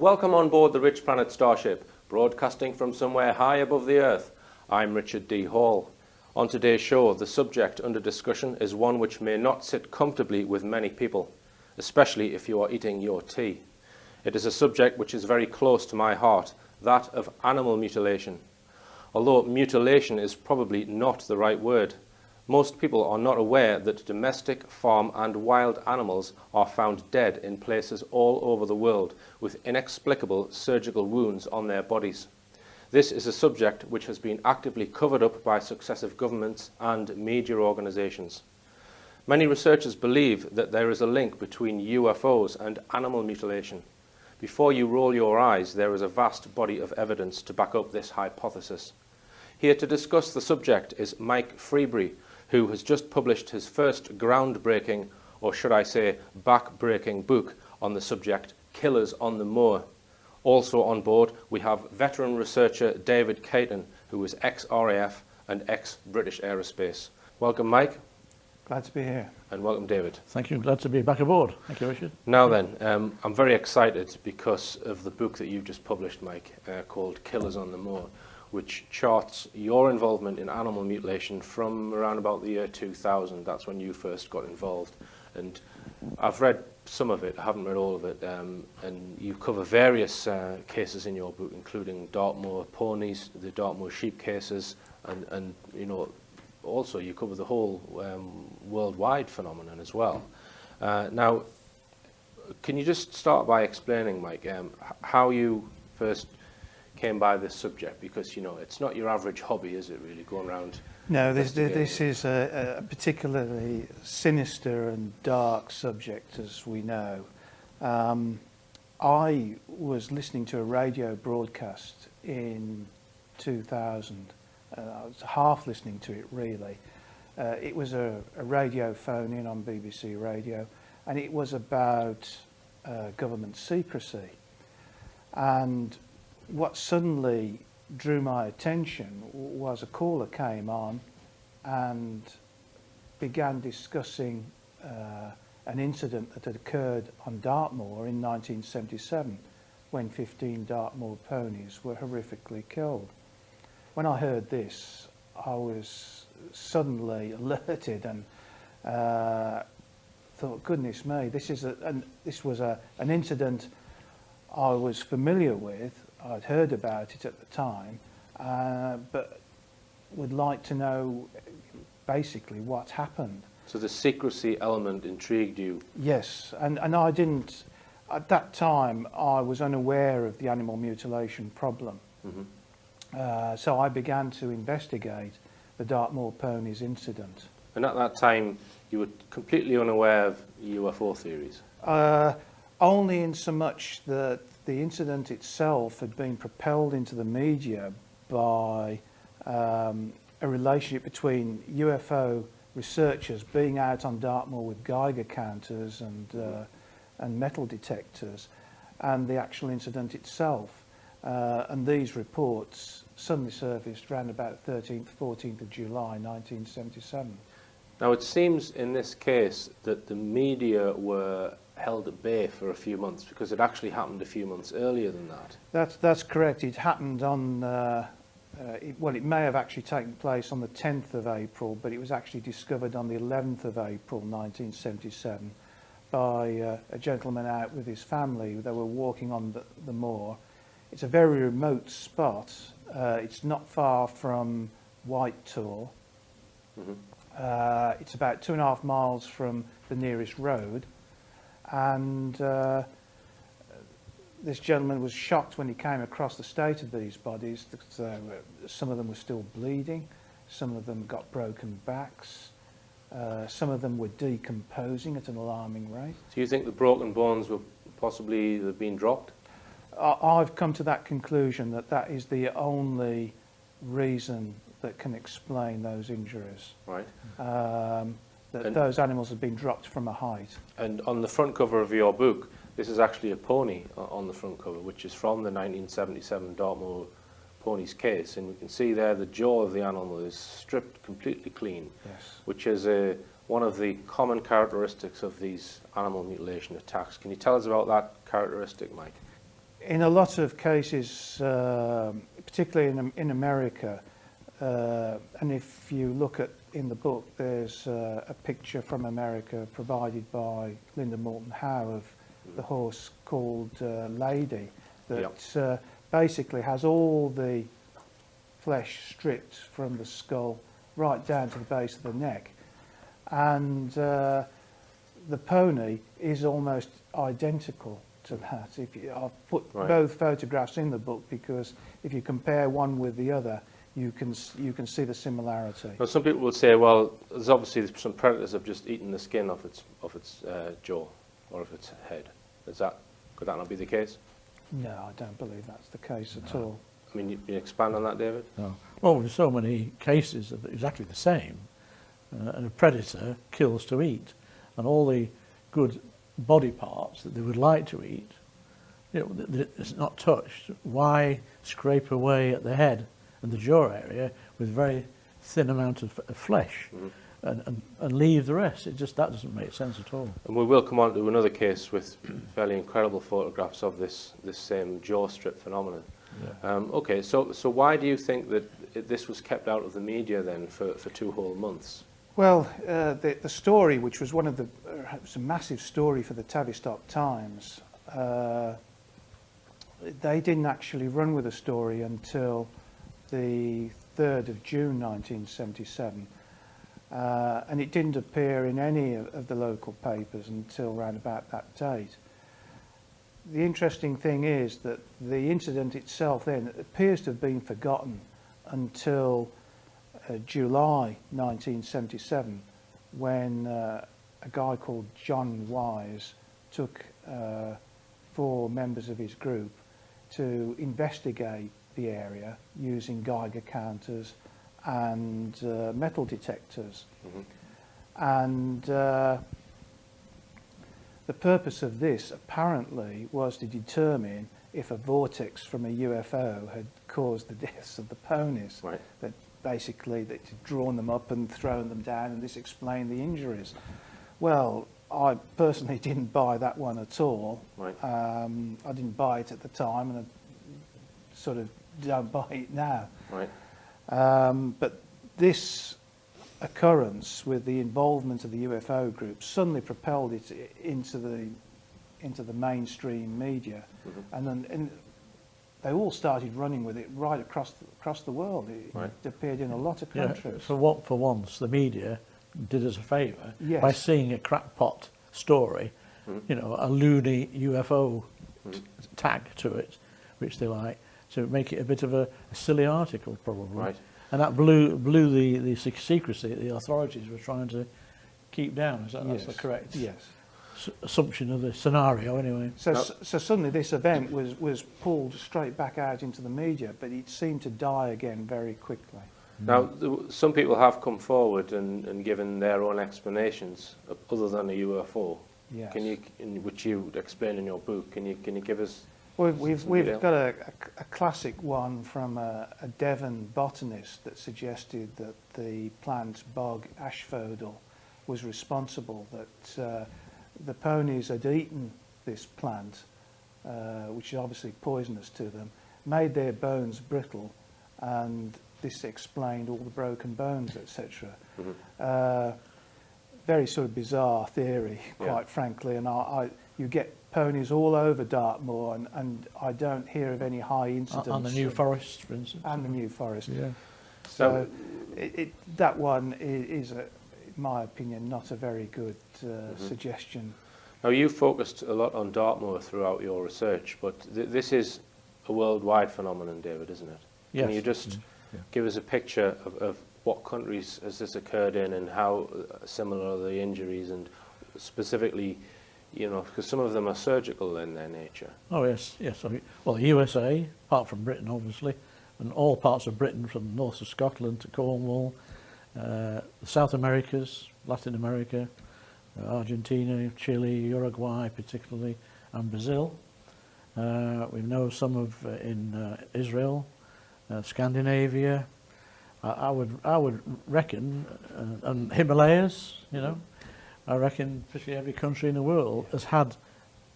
Welcome on board the RichPlanet starship, broadcasting from somewhere high above the Earth. I'm Richard D. Hall. On today's show, the subject under discussion is one which may not sit comfortably with many people, especially if you are eating your tea. It is a subject which is very close to my heart, that of animal mutilation. Although mutilation is probably not the right word, most people are not aware that domestic, farm and wild animals are found dead in places all over the world with inexplicable surgical wounds on their bodies. This is a subject which has been actively covered up by successive governments and media organisations. Many researchers believe that there is a link between UFOs and animal mutilation. Before you roll your eyes, there is a vast body of evidence to back up this hypothesis. Here to discuss the subject is Mike Freebury, who has just published his first groundbreaking, or should I say back-breaking book on the subject, Killers on the Moor. Also on board we have veteran researcher David Cayton, who is ex-RAF and ex-British Aerospace. Welcome, Mike. Glad to be here. And welcome, David. Thank you. Glad to be back aboard. Thank you, Richard. Now then, I'm very excited because of the book that you've just published, Mike, called Killers on the Moor, which charts your involvement in animal mutilation from around about the year 2000. That's when you first got involved. And I've read some of it, I haven't read all of it, and you cover various cases in your book, including Dartmoor ponies, the Dartmoor sheep cases, and you know, also you cover the whole worldwide phenomenon as well. Now, can you just start by explaining, Mike, how you first came by this subject? Because, you know, it's not your average hobby, is it, really, going around? No, this is a particularly sinister and dark subject, as we know. I was listening to a radio broadcast in 2000. I was half listening to it, really. It was a radio phone-in on BBC Radio, and it was about government secrecy. And what suddenly drew my attention was a caller came on and began discussing an incident that had occurred on Dartmoor in 1977 when 15 Dartmoor ponies were horrifically killed. When I heard this, I was suddenly alerted and thought, goodness me, this was an incident I was familiar with. I'd heard about it at the time, but would like to know basically what happened. So the secrecy element intrigued you? Yes, and I didn't, at that time I was unaware of the animal mutilation problem. Mm-hmm. So I began to investigate the Dartmoor ponies incident. And at that time you were completely unaware of UFO theories? Only in so much that the incident itself had been propelled into the media by a relationship between UFO researchers being out on Dartmoor with Geiger counters and metal detectors, and the actual incident itself. And these reports suddenly surfaced around about 13th, 14th of July 1977. Now it seems in this case that the media were held at bay for a few months because it actually happened a few months earlier than that. That's correct. It happened on, well, it may have actually taken place on the 10th of April, but it was actually discovered on the 11th of April 1977 by a gentleman out with his family. They were walking on the moor. It's a very remote spot. It's not far from Whitehall. Mm-hmm. It's about 2.5 miles from the nearest road. And this gentleman was shocked when he came across the state of these bodies. Some of them were still bleeding, some of them got broken backs, some of them were decomposing at an alarming rate. Do you think the broken bones were possibly being dropped? I've come to that conclusion that that is the only reason that can explain those injuries. Right. That those animals have been dropped from a height. And on the front cover of your book, this is actually a pony on the front cover, which is from the 1977 Dartmoor ponies case, and we can see there the jaw of the animal is stripped completely clean. Yes. Which is one of the common characteristics of these animal mutilation attacks. Can you tell us about that characteristic, Mike? In a lot of cases, particularly in America, and if you look at in the book, there's a picture from America provided by Linda Moulton Howe of the horse called Lady that basically has all the flesh stripped from the skull right down to the base of the neck, and the pony is almost identical to that. I've put both photographs in the book because if you compare one with the other, you can see the similarity. Well, some people will say, well, there's obviously some predators have just eaten the skin off its jaw or of its head. Could that not be the case? No, I don't believe that's the case at all. I mean, you expand on that, David? No. Well, there's so many cases of exactly the same, and a predator kills to eat, and all the good body parts that they would like to eat, it's not touched. Why scrape away at the head and the jaw area with very thin amount of flesh and leave the rest? That doesn't make sense at all. And we will come on to another case with fairly incredible photographs of this same jaw strip phenomenon. Yeah. Okay, so why do you think that this was kept out of the media then for 2 whole months? Well, the story, which was it was a massive story for the Tavistock Times, they didn't actually run with the story until the 3rd of June 1977, and it didn't appear in any of the local papers until around about that date. The interesting thing is that the incident itself then appears to have been forgotten until July 1977, when a guy called John Wise took 4 members of his group to investigate the area using Geiger counters and metal detectors. And the purpose of this apparently was to determine if a vortex from a UFO had caused the deaths of the ponies. Right. That basically that had drawn them up and thrown them down, and this explained the injuries. Well, I personally didn't buy that one at all. Right. I didn't buy it at the time, and I sort of don't buy it now. Right. But this occurrence with the involvement of the UFO group suddenly propelled it into the mainstream media, and then they all started running with it right across the world. It appeared in a lot of countries. Yeah, for once, the media did us a favour by Yes. seeing a crackpot story, a loony UFO tag to it, which they like, to make it a bit of a silly article, probably. Right. And that blew the secrecy that the authorities were trying to keep down. Is that that's the correct assumption of the scenario, anyway? So suddenly this event was pulled straight back out into the media, but it seemed to die again very quickly. Now, some people have come forward and given their own explanations other than a UFO. Yes. Which you explain in your book. Can you give us? Well, we've got a classic one from a Devon botanist that suggested that the plant bog asphodel was responsible, that the ponies had eaten this plant, which is obviously poisonous to them, made their bones brittle, and this explained all the broken bones, etc. Very sort of bizarre theory, quite frankly, and you get ponies all over Dartmoor, and I don't hear of any high incidence. On the New Forest, for instance. And the New Forest. Yeah. So that one is, in my opinion, not a very good suggestion. Now, you focused a lot on Dartmoor throughout your research, but this is a worldwide phenomenon, David, isn't it? Yes. Can you just give us a picture of what countries has this occurred in, and how similar are the injuries, and specifically, because some of them are surgical in their nature. Oh, yes. Well, the USA, apart from Britain, obviously, and all parts of Britain, from north of Scotland to Cornwall, the South Americas, Latin America, Argentina, Chile, Uruguay particularly, and Brazil. We know some of in Israel, Scandinavia. I would reckon, and Himalayas. I reckon pretty every country in the world has had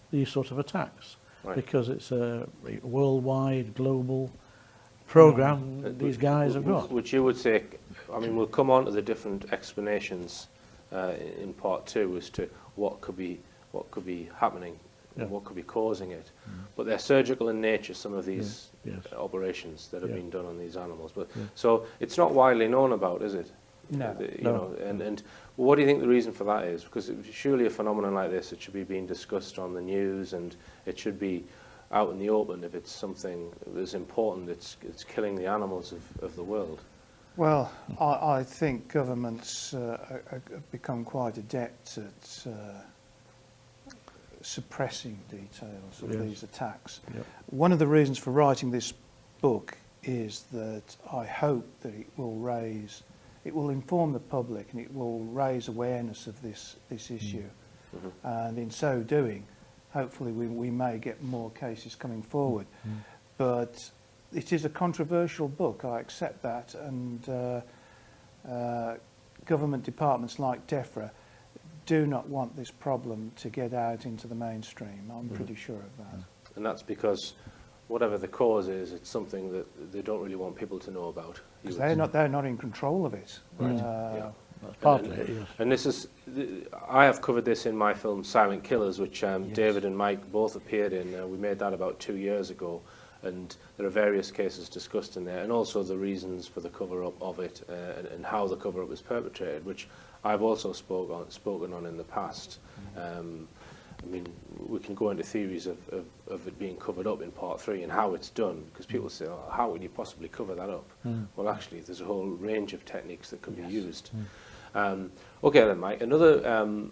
these sort of attacks. because it's a worldwide, global program these guys have got. Which you would say, I mean, we'll come on to the different explanations in part 2 as to what could be happening, and what could be causing it. But they're surgical in nature, some of these operations that have been done on these animals. But so it's not widely known about, is it? No. You know, and what do you think the reason for that is? Because surely a phenomenon like this, it should be being discussed on the news, and it should be out in the open if it's something that's important. It's killing the animals of the world. Well, I think governments have become quite adept at suppressing details of these attacks. One of the reasons for writing this book is that I hope that it will inform the public, and it will raise awareness of this issue. And in so doing, hopefully we may get more cases coming forward. But it is a controversial book, I accept that, and government departments like DEFRA do not want this problem to get out into the mainstream. I'm pretty sure of that. And that's because whatever the cause is, it's something that they don't really want people to know about. Because they're not in control of it. Right. That's partly it, yes. And this is, I have covered this in my film Silent Killers, which David and Mike both appeared in. We made that about 2 years ago, and there are various cases discussed in there, and also the reasons for the cover-up of it, and how the cover-up was perpetrated, which I've also spoken on in the past. I mean, we can go into theories of it being covered up in part 3 and how it's done, because people say, oh, how would you possibly cover that up? Well, actually, there's a whole range of techniques that can be used. Okay then, Mike, another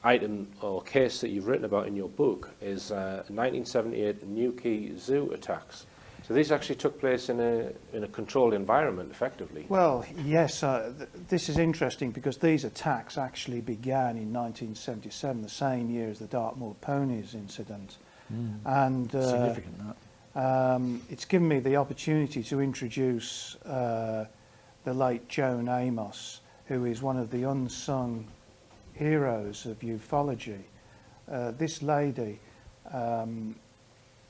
item or case that you've written about in your book is 1978 Newquay Zoo attacks. So these actually took place in a controlled environment, effectively. Well, yes, this is interesting because these attacks actually began in 1977, the same year as the Dartmoor Ponies incident. And Significant, that. it's given me the opportunity to introduce the late Joan Amos, who is one of the unsung heroes of ufology. This lady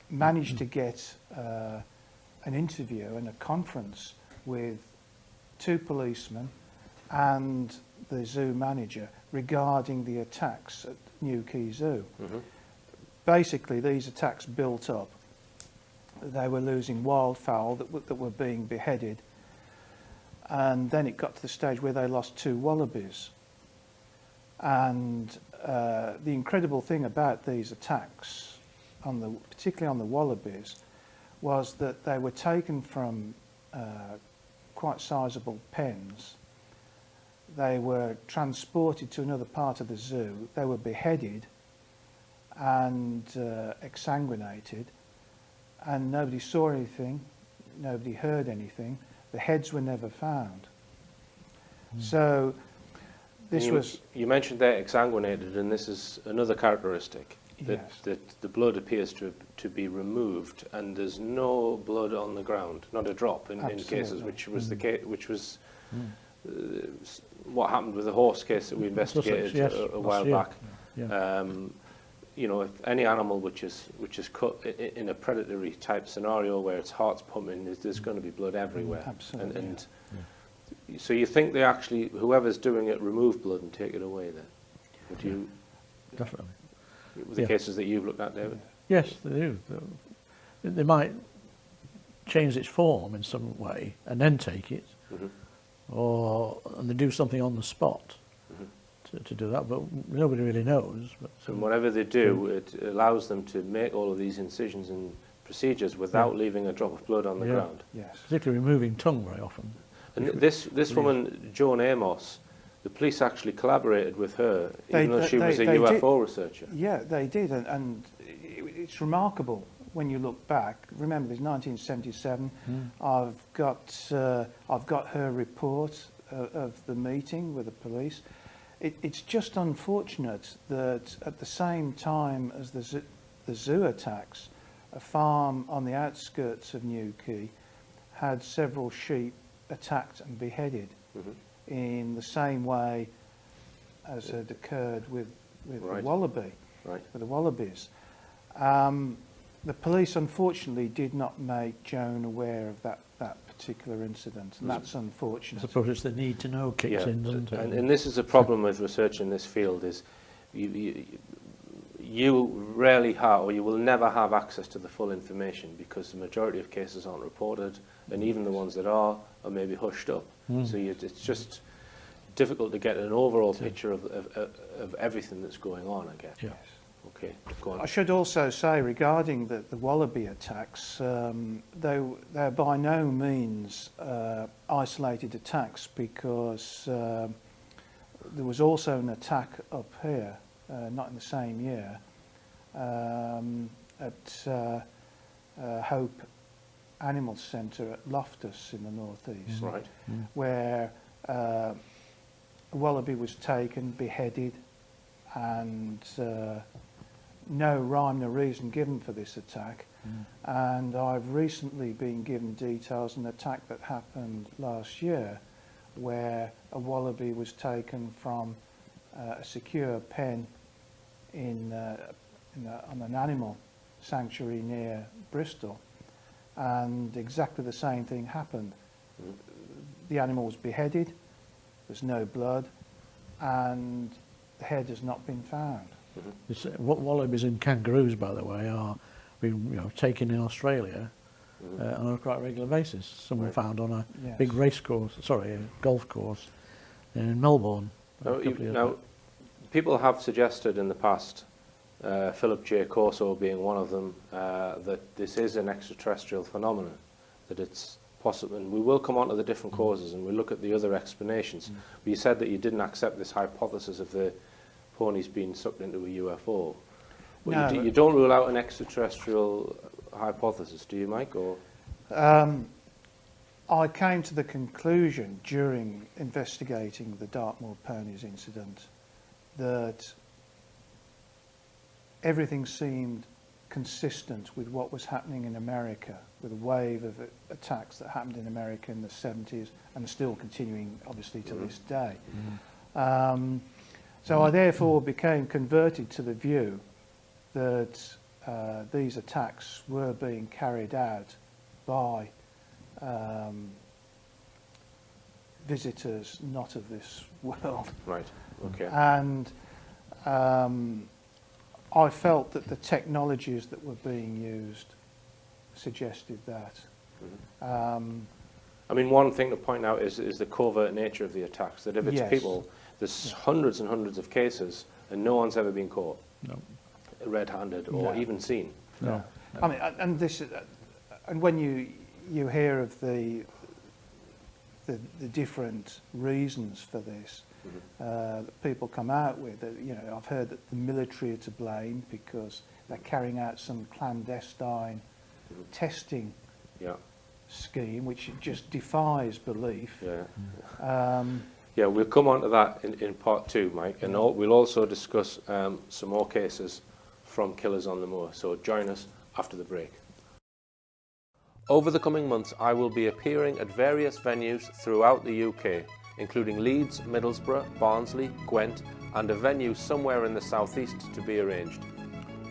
managed to get an interview and a conference with 2 policemen and the zoo manager regarding the attacks at Newquay Zoo. Basically, these attacks built up. They were losing wildfowl that were being beheaded, and then it got to the stage where they lost 2 wallabies. And the incredible thing about these attacks, particularly on the wallabies, was that they were taken from quite sizable pens. They were transported to another part of the zoo. They were beheaded and exsanguinated, and nobody saw anything, nobody heard anything. The heads were never found. So this was... You mentioned they're exsanguinated, and this is another characteristic. That the blood appears to be removed, and there's no blood on the ground, not a drop in cases, which was the case, which was what happened with the horse case that we investigated a while back. You know, if any animal which is cut in a predatory type scenario where its heart's pumping, there's going to be blood everywhere. Absolutely. And so you think they actually, whoever's doing it, remove blood and take it away then? Would you? Definitely. The cases that you've looked at, David? Yes, they do. They might change its form in some way and then take it, and they do something on the spot to do that, but nobody really knows. But, and whatever they do, it allows them to make all of these incisions and procedures without leaving a drop of blood on the ground. Yes. Particularly removing tongue very often. And this woman, Joan Amos, the police actually collaborated with her, even though she was a UFO researcher. Yeah, they did, and it's remarkable when you look back. Remember, there's 1977. I've got her report of the meeting with the police. It's just unfortunate that at the same time as the zoo attacks, a farm on the outskirts of Newquay had several sheep attacked and beheaded. In the same way as had occurred with the wallaby, with the wallabies. The police unfortunately did not make Joan aware of that particular incident, and that's I unfortunate. suppose it's the need to know kicks in, doesn't it? And this is a problem with research in this field, is you rarely have, or you will never have access to the full information, because the majority of cases aren't reported, and even the ones that are maybe hushed up. So it's just difficult to get an overall picture of everything that's going on, I guess. Yeah. Okay, go on. I should also say regarding the Wallaby attacks, they're by no means isolated attacks, because there was also an attack up here, not in the same year, at Hope Animal Centre at Loftus in the northeast, Right. where a wallaby was taken, beheaded, and no rhyme or reason given for this attack. And I've recently been given details of an attack that happened last year, where a wallaby was taken from a secure pen on an animal sanctuary near Bristol, and exactly the same thing happened. The animal was beheaded, there's no blood, and the head has not been found. Wallabies and kangaroos, by the way, are being taken in Australia on a quite regular basis. Some were found on a big race course, a golf course in Melbourne. Now, people have suggested in the past, Philip J. Corso being one of them, that this is an extraterrestrial phenomenon, that it's possible, and we will come on to the different causes and we'll look at the other explanations. But you said that you didn't accept this hypothesis of the ponies being sucked into a UFO. Well, No. you don't rule out an extraterrestrial hypothesis, do you, Mike? Or I came to the conclusion during investigating the Dartmoor ponies incident that everything seemed consistent with what was happening in America, with a wave of attacks that happened in America in the 70s and still continuing, obviously, to this day. So I therefore became converted to the view that these attacks were being carried out by visitors not of this world. right? Okay. And I felt that the technologies that were being used suggested that. I mean, one thing to point out is the covert nature of the attacks. That if it's Yes. people, there's hundreds and hundreds of cases, and no one's ever been caught No. red-handed or No. even seen. No. I mean, and this, and when you hear of the different reasons for this, that people come out with, I've heard that the military are to blame because they're carrying out some clandestine testing Yeah, scheme, which just defies belief. yeah. Yeah, we'll come on to that in part two, Mike, and we'll also discuss some more cases from Killers on the Moor. So join us after the break. Over the coming months, I will be appearing at various venues throughout the UK, including Leeds, Middlesbrough, Barnsley, Gwent, and a venue somewhere in the southeast to be arranged.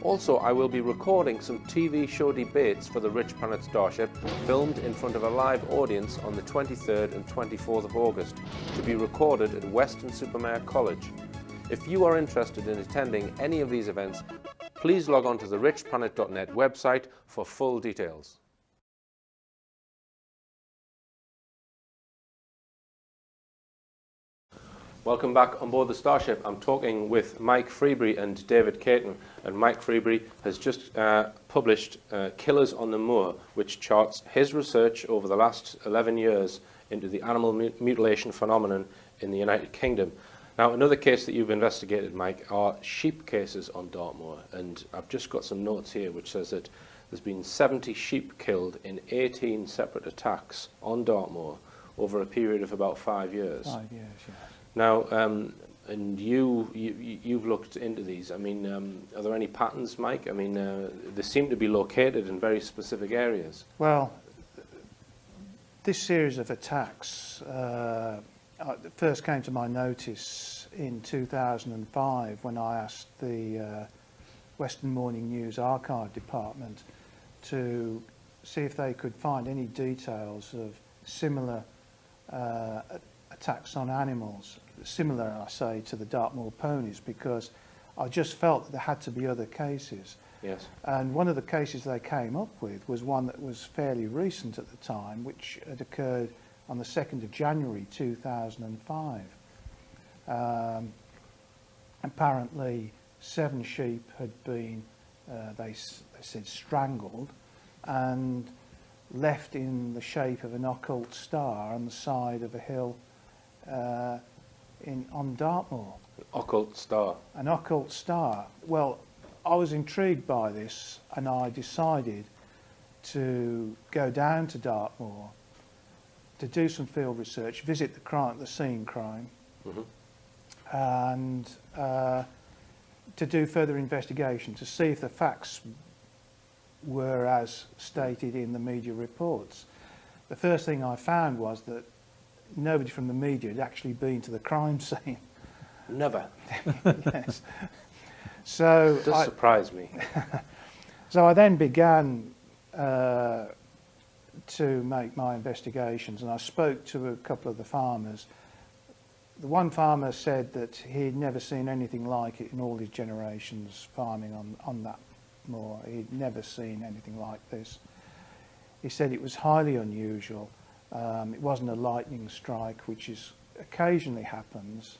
Also, I will be recording some TV show debates for the RichPlanet Starship, filmed in front of a live audience on the 23rd and 24th of August, to be recorded at Weston-super-Mare College. If you are interested in attending any of these events, please log on to the richplanet.net website for full details. Welcome back on board the Starship. I'm talking with Mike Freebury and David Cayton, and Mike Freebury has just published Killers on the Moor, which charts his research over the last 11 years into the animal mutilation phenomenon in the United Kingdom. Now, another case that you've investigated, Mike, are sheep cases on Dartmoor, and I've just got some notes here which says that there's been 70 sheep killed in 18 separate attacks on Dartmoor over a period of about 5 years. 5 years, yeah. Now, and you've looked into these. I mean, are there any patterns, Mike? I mean, they seem to be located in very specific areas. Well, this series of attacks first came to my notice in 2005 when I asked the Western Morning News Archive Department to see if they could find any details of similar attacks on animals, similar, I say, to the Dartmoor ponies, because I just felt that there had to be other cases. Yes. And one of the cases they came up with was one that was fairly recent at the time, which had occurred on the 2nd of January 2005. Apparently 7 sheep had been, they said, strangled and left in the shape of an occult star on the side of a hill on Dartmoor. Occult star. An occult star. Well, I was intrigued by this, and I decided to go down to Dartmoor to do some field research, visit the scene crime, and to do further investigation to see if the facts were as stated in the media reports. The first thing I found was that nobody from the media had actually been to the crime scene. Never. Yes. So It does surprise me. So I then began to make my investigations, and I spoke to a couple of the farmers. The one farmer said that he'd never seen anything like it in all his generations farming on that moor. He'd never seen anything like this. He said it was highly unusual. It wasn't a lightning strike, which occasionally happens,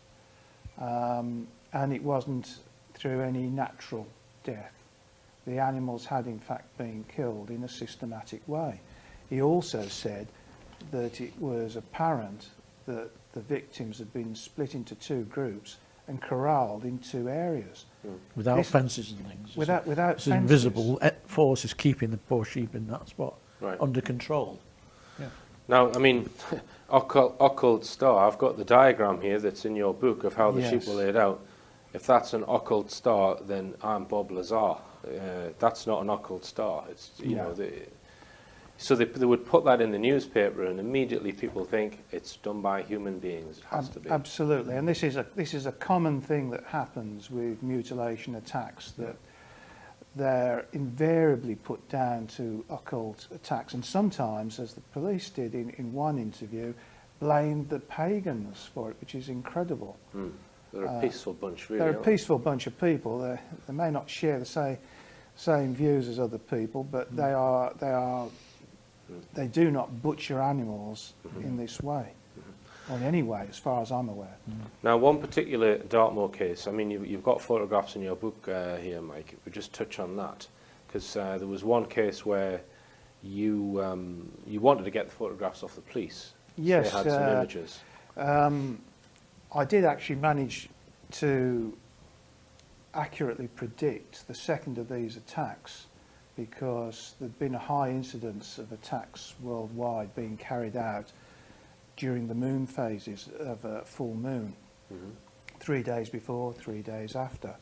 and it wasn't through any natural death. The animals had in fact been killed in a systematic way. He also said that it was apparent that the victims had been split into 2 groups and corralled in 2 areas. Without fences and things. Without it's fences. invisible forces keeping the poor sheep in that spot under control. Yeah. Now, I mean, occult star, I've got the diagram here that's in your book of how the sheep were laid out. If that's an occult star, then I'm Bob Lazar. That's not an occult star. It's, you know, so they would put that in the newspaper, and immediately people think it's done by human beings. It has to be. Absolutely, and this is a common thing that happens with mutilation attacks, that they're invariably put down to occult attacks, and sometimes, as the police did in one interview, blamed the pagans for it, which is incredible. They're a peaceful bunch, really. They're a peaceful bunch of people. They may not share the same views as other people, but they do not butcher animals in this way, or in any way, as far as I'm aware. Now, one particular Dartmoor case, I mean, you've got photographs in your book here, Mike. If we just touch on that, because there was one case where you wanted to get the photographs off the police. Yes, so they had some images. I did actually manage to accurately predict the second of these attacks, because there'd been a high incidence of attacks worldwide being carried out during the moon phases of a full moon, 3 days before, 3 days after.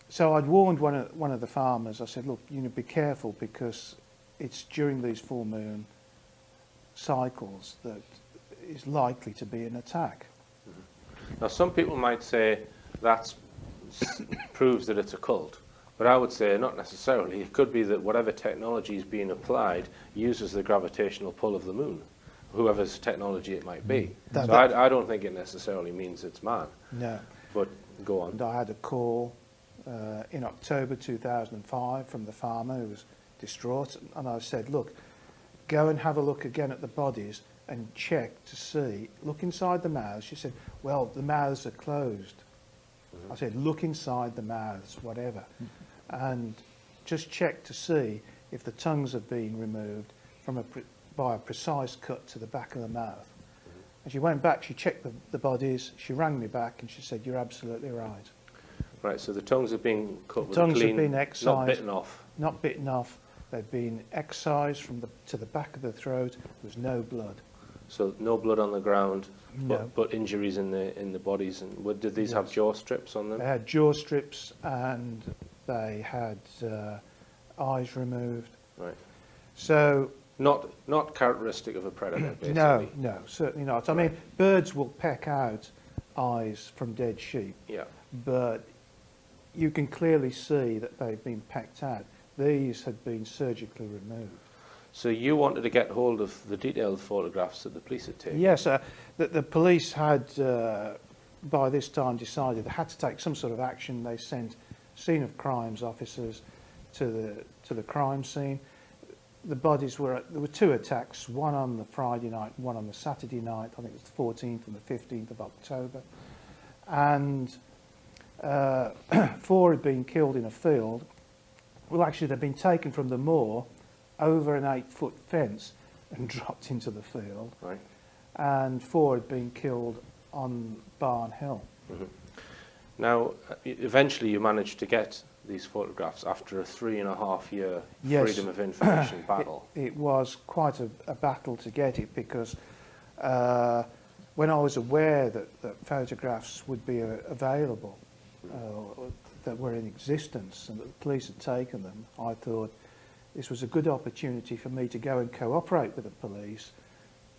So I'd warned one of the farmers. I said, look, be careful, because it's during these full moon cycles that is likely to be an attack. Now, some people might say that proves that it's a cult, but I would say not necessarily. It could be that whatever technology is being applied uses the gravitational pull of the moon, whoever's technology it might be. So I don't think it necessarily means it's man. No. But go on. And I had a call in October 2005 from the farmer who was distraught, and I said, look, go and have a look again at the bodies and check to see, look inside the mouths. She said, well, the mouths are closed. I said, look inside the mouths, whatever, and just check to see if the tongues have been removed by a precise cut to the back of the mouth. And she went back, she checked the bodies, she rang me back, and she said, you're absolutely right. Right, so the tongues have been cut with Tongues a clean, have been excised, not bitten off. Not bitten off. They've been excised to the back of the throat. There's no blood. So no blood on the ground, No. but injuries in the bodies. And did these have jaw strips on them? They had jaw strips, and they had eyes removed. Right. So not characteristic of a predator, basically. no, certainly not. I mean, birds will peck out eyes from dead sheep. Yeah. But you can clearly see that they've been pecked out. These had been surgically removed. So you wanted to get hold of the detailed photographs that the police had taken? Yes, the police had, by this time, decided they had to take some sort of action. They sent scene of crimes officers to the crime scene. The bodies were, there were 2 attacks, one on the Friday night, one on the Saturday night. I think it was the 14th and the 15th of October. And 4 had been killed in a field. Well, actually, they'd been taken from the moor over an 8-foot fence and dropped into the field. Right. And 4 had been killed on Barn Hill. Mm-hmm. Now, eventually you managed to get these photographs after a 3.5-year Yes. freedom of information battle. It was quite a battle to get it, because when I was aware that photographs would be available, that were in existence and that the police had taken them, I thought this was a good opportunity for me to go and cooperate with the police,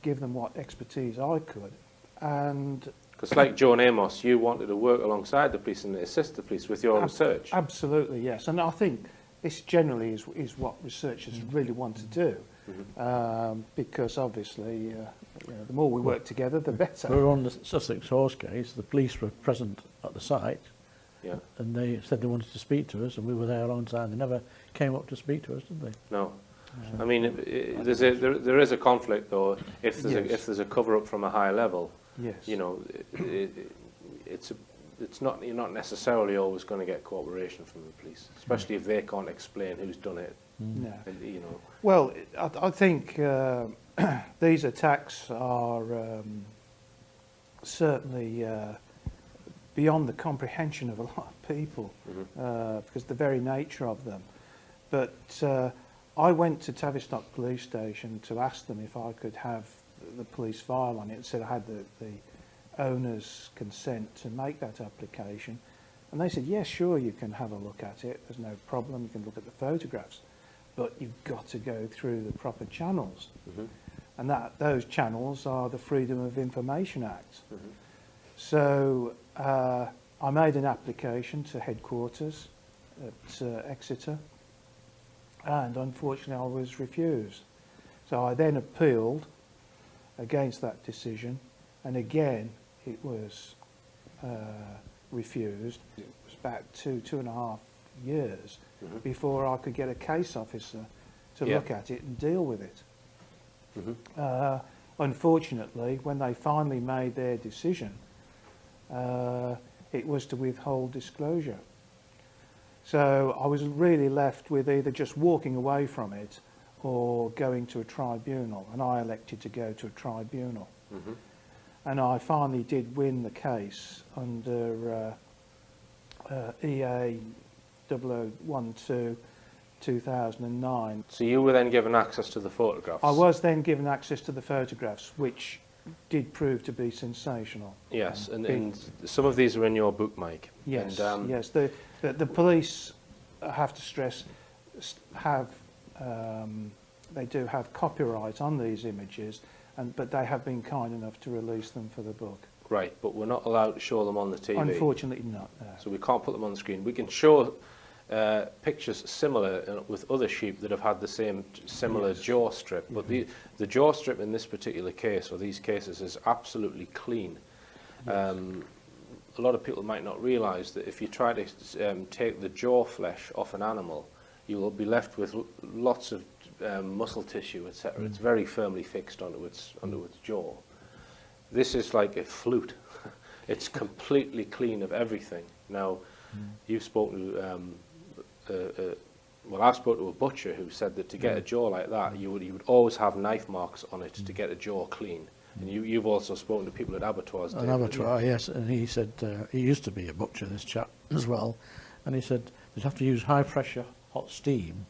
give them what expertise I could. And Because like Joan Amos, you wanted to work alongside the police and assist the police with your research. Absolutely, yes. And I think this generally is what researchers really want to do. Because obviously, you know, the more we work together, the better. We were on the Sussex horse case. The police were present at the site, Yeah. and they said they wanted to speak to us, and we were there alongside. They never came up to speak to us, did they? No. I mean, there is a conflict, though. If there's a cover up from a higher level, Yes. you know, you're not necessarily always going to get cooperation from the police, especially if they can't explain who's done it. No. And, you know. Well, I think these attacks are certainly beyond the comprehension of a lot of people, because the very nature of them. But I went to Tavistock Police Station to ask them if I could have the police file on it, and said I had the owner's consent to make that application. And they said, yes, sure, you can have a look at it. There's no problem. You can look at the photographs. But you've got to go through the proper channels. And those channels are the Freedom of Information Act. So I made an application to headquarters at Exeter, and unfortunately I was refused. So I then appealed against that decision, and again it was refused. It was about 2.5 years before I could get a case officer to look at it and deal with it. Unfortunately, when they finally made their decision, it was to withhold disclosure. So I was really left with either just walking away from it or going to a tribunal, and I elected to go to a tribunal. And I finally did win the case under EA 0012 2009. So you were then given access to the photographs? I was then given access to the photographs, which did prove to be sensational. Yes, and some of these are in your book, Mike. Yes, and, yes. The police, I have to stress, have they do have copyright on these images, but they have been kind enough to release them for the book. Right, but we're not allowed to show them on the TV. Unfortunately not, no. So we can't put them on the screen. We can show pictures similar with other sheep that have had the same similar jaw strip, but the jaw strip in this particular case, or these cases, is absolutely clean. Yes. A lot of people might not realise that if you try to take the jaw flesh off an animal, you will be left with lots of muscle tissue, etc. It's very firmly fixed onto its jaw. This is like a flute. It's completely clean of everything. Now, you've spoken to, well, I've spoken to a butcher who said that to get a jaw like that, you would always have knife marks on it to get a jaw clean. And you've also spoken to people at abattoirs. An abattoir, yes, and he said he used to be a butcher, this chap, as well, and he said they'd have to use high pressure hot steam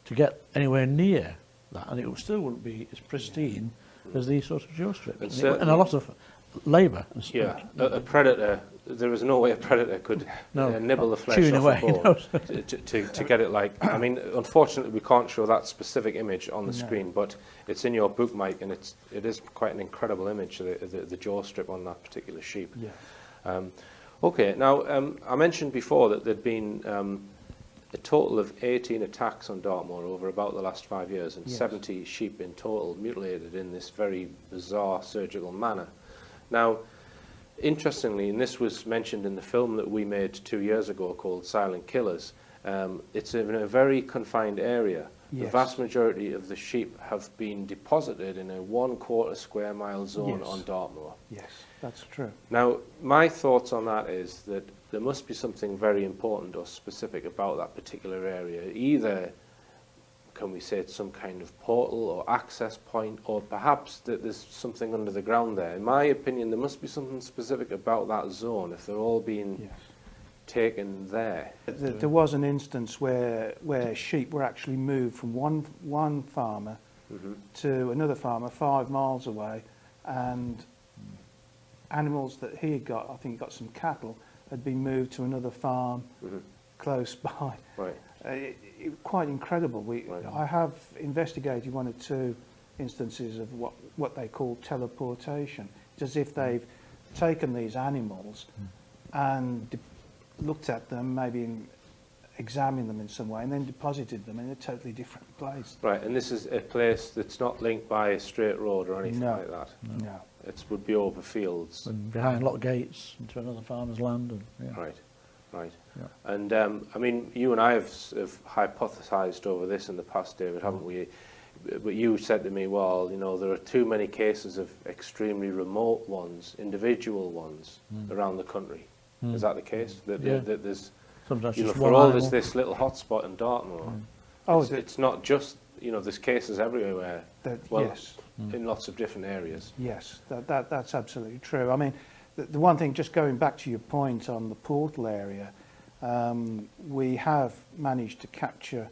to get anywhere near that, and it still wouldn't be as pristine as these sort of jaw strips. And a lot of labour. Yeah, a predator, there is no way a predator could nibble the flesh chewing off away, a bone to get it like, I mean, unfortunately we can't show that specific image on the screen, but it's in your book, Mike, and it is quite an incredible image, the jaw strip on that particular sheep. Yeah. Okay, now I mentioned before that there'd been a total of 18 attacks on Dartmoor over about the last 5 years, and Yes. 70 sheep in total mutilated in this very bizarre surgical manner. Now, interestingly, and this was mentioned in the film that we made 2 years ago called Silent Killers, it's in a very confined area. Yes. The vast majority of the sheep have been deposited in a 1/4 square mile zone Yes. on Dartmoor. Yes, that's true. Now, my thoughts on that is that there must be something very important or specific about that particular area. Either, can we say it's some kind of portal or access point, or perhaps that there's something under the ground there. In my opinion, there must be something specific about that zone if they're all being Yes. taken there. There was an instance where sheep were actually moved from one farmer to another farmer 5 miles away, and animals that he had got, I think he got some cattle, had been moved to another farm close by. Right. Quite incredible. Right. I have investigated 1 or 2 instances of what they call teleportation. It's as if they've taken these animals and looked at them, maybe examined them in some way, and then deposited them in a totally different place. Right, and this is a place that's not linked by a straight road or anything No. like that. No. It would be over fields. And behind lock gates into another farmer's land. And, yeah. Right, right. Yeah. And I mean, you and I have hypothesized over this in the past, David, haven't we? But you said to me, well, you know, there are too many cases of extremely remote ones, individual ones, around the country. Is that the case? That there's, Sometimes you know, just for one all animal. there's this little hotspot in Dartmoor. Oh, It's not just, you know, there's cases everywhere. Well, yes. in lots of different areas. Yes, that's absolutely true. I mean, the one thing, just going back to your point on the portal area, we have managed to capture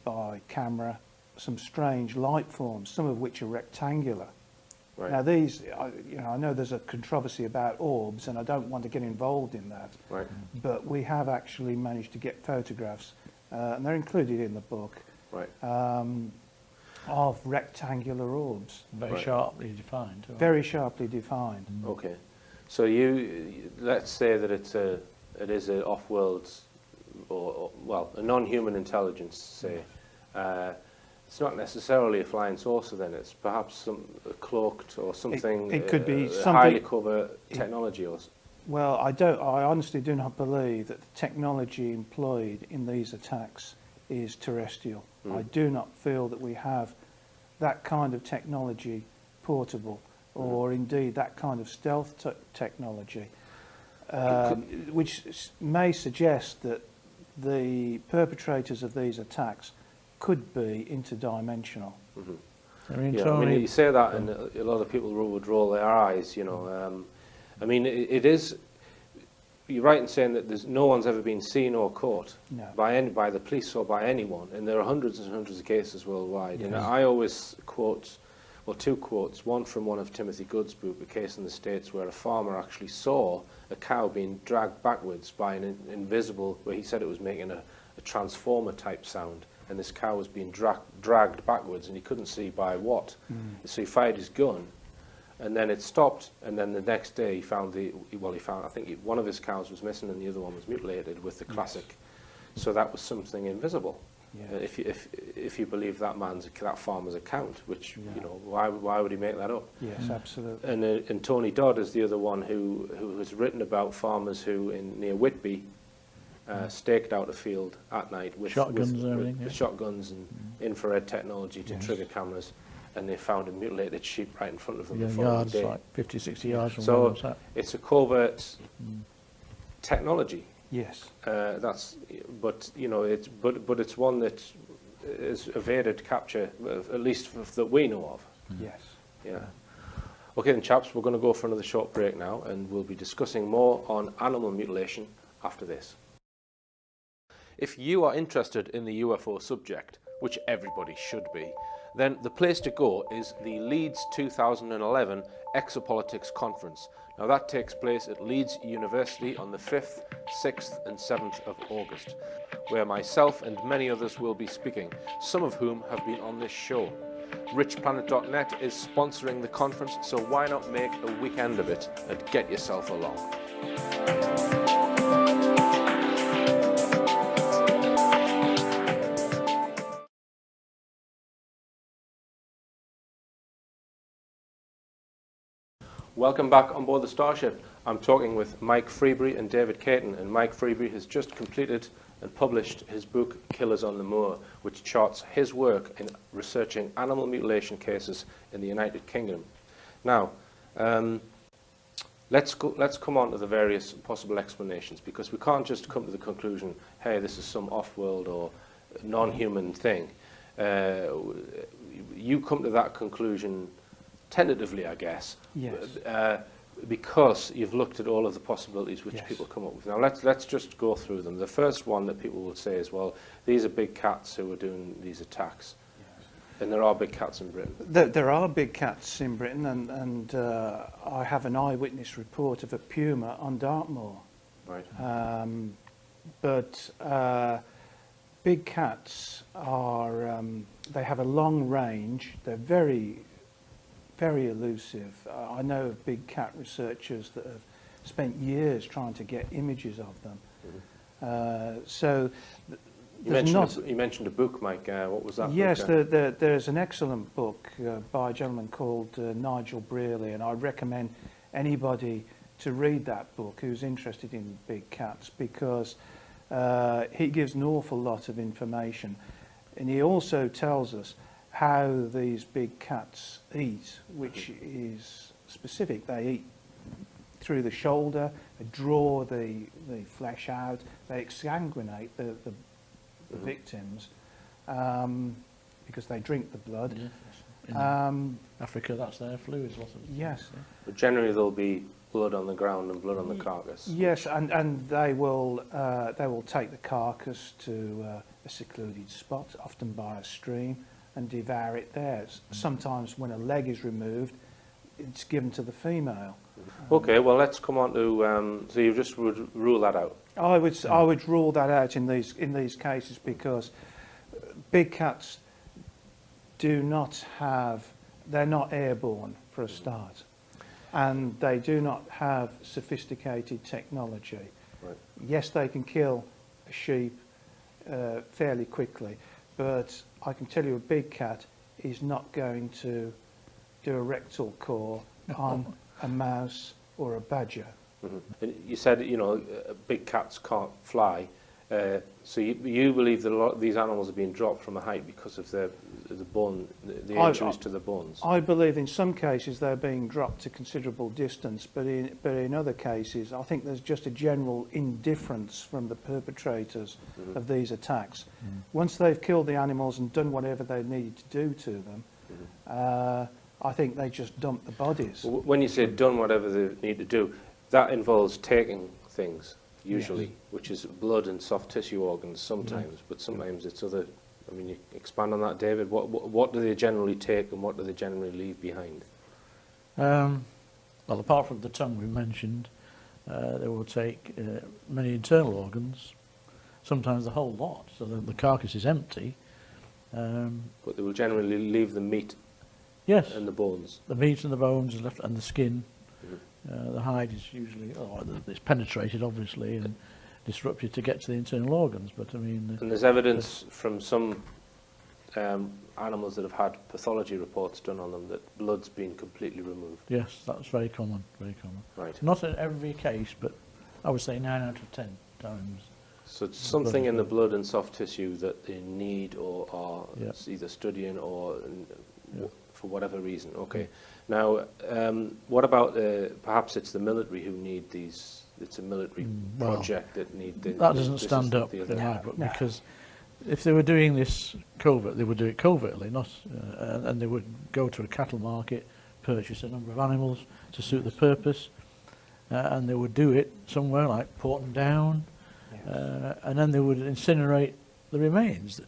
by camera some strange light forms, some of which are rectangular. Right. Now these, I know there's a controversy about orbs, and I don't want to get involved in that. Right. But we have actually managed to get photographs, and they're included in the book, Right. of rectangular orbs, Very Right. sharply defined. Too, very sharply defined. Okay. So let's say that it is an off-world, or well, a non-human intelligence, say. It's not necessarily a flying saucer then, it's perhaps some cloaked or something, It could be something- highly covert technology or... Well, I honestly do not believe that the technology employed in these attacks is terrestrial. I do not feel that we have that kind of technology portable, or indeed that kind of stealth technology, which may suggest that the perpetrators of these attacks could be interdimensional. I mean, Yeah, I Tony, mean, you say that and a lot of people would roll their eyes, you know. I mean, it is... You're right in saying that no one's ever been seen or caught No. by the police or by anyone, and there are hundreds and hundreds of cases worldwide. Yes. And I always quote, well, 2 quotes. One from one of Timothy Good's book, a case in the States where a farmer actually saw a cow being dragged backwards by an invisible, where he said it was making a transformer type sound, and this cow was being dragged backwards, and he couldn't see by what. So he fired his gun, and then it stopped, and then the next day he found I think one of his cows was missing and the other one was mutilated with the classic. So that was something invisible. Yeah. If you believe that farmer's account, which, you know, why would he make that up? Yes, absolutely. And Tony Dodd is the other one who has written about farmers who near Whitby staked out a field at night with Shotguns and everything, with yeah. shotguns and infrared technology to trigger cameras, and they found a mutilated sheep right in front of them the following yards, day. like 50, 60 yards from where So I'm sat. it's a covert technology. Yes. But you know, it's one that is evaded capture, at least that we know of. Yes. Yeah. Okay then, chaps, we're going to go for another short break now, and we'll be discussing more on animal mutilation after this. If you are interested in the UFO subject, which everybody should be, then the place to go is the Leeds 2011 Exopolitics Conference. Now that takes place at Leeds University on the 5th, 6th and 7th of August, where myself and many others will be speaking, some of whom have been on this show. RichPlanet.net is sponsoring the conference, so why not make a weekend of it and get yourself along. Welcome back on board the Starship. I'm talking with Mike Freebury and David Cayton, and Mike Freebury has just completed and published his book Killers on the Moor, which charts his work in researching animal mutilation cases in the United Kingdom. Now, let's come on to the various possible explanations, because we can't just come to the conclusion, hey, this is some off-world or non-human thing. You come to that conclusion tentatively, I guess. Yes. Because you've looked at all of the possibilities which Yes. people come up with. Now let's just go through them. The first one that people will say is, well, these are big cats who are doing these attacks. Yes. And there are big cats in Britain. There are big cats in Britain, and I have an eyewitness report of a puma on Dartmoor. Right. But big cats are, they have a long range. They're very elusive. I know of big cat researchers that have spent years trying to get images of them. Mm-hmm. You mentioned a book, Mike. What was that? Yes, book? there's an excellent book by a gentleman called Nigel Brearley, and I recommend anybody to read that book who's interested in big cats, because he gives an awful lot of information, and he also tells us how these big cats eat, which is specific. They eat through the shoulder, they draw the flesh out, they exsanguinate the victims because they drink the blood. Yes. In Africa, that's their fluids. Yes. But generally there'll be blood on the ground and blood on the carcass. Yes, and they will take the carcass to a secluded spot, often by a stream, and devour it there. Sometimes when a leg is removed, it's given to the female. Okay, well let's come on to, so you just would rule that out? I would rule that out in these cases, because big cats do not have, they're not airborne for a start, and they do not have sophisticated technology. Right. Yes, they can kill a sheep fairly quickly, but I can tell you a big cat is not going to do a rectal core on a mouse or a badger. Mm-hmm. And you said, you know, big cats can't fly, so you believe that a lot of these animals are being dropped from a height because of the injuries to the bones? I believe in some cases they're being dropped to considerable distance, but in other cases I think there's just a general indifference from the perpetrators Mm-hmm. of these attacks. Mm. Once they've killed the animals and done whatever they needed to do to them, mm-hmm. I think they just dump the bodies. When you say done whatever they need to do, that involves taking things, usually, yes. Which is blood and soft tissue organs sometimes, but sometimes it's other. I mean, you expand on that, David. What do they generally take and what do they generally leave behind? Well, apart from the tongue we mentioned, they will take many internal organs, sometimes the whole lot, so the carcass is empty. But they will generally leave the meat, yes, and the bones. The meat and the bones is left, and the skin. Mm-hmm. The hide is usually, it's penetrated obviously and disrupted to get to the internal organs. But I mean, and there's evidence from some animals that have had pathology reports done on them that blood's been completely removed. Yes, that's very common. Very common. Right. Not in every case, but I would say 9 out of 10 times. So it's something in the blood and soft tissue that they need or are either studying or for whatever reason. Okay. Now, what about perhaps it's the military who need these? It's a military project that need. That doesn't stand up in my book, because if they were doing this covert, they would do it covertly, not, and they would go to a cattle market, purchase a number of animals to suit the purpose, and they would do it somewhere like Porton Down. And then they would incinerate the remains.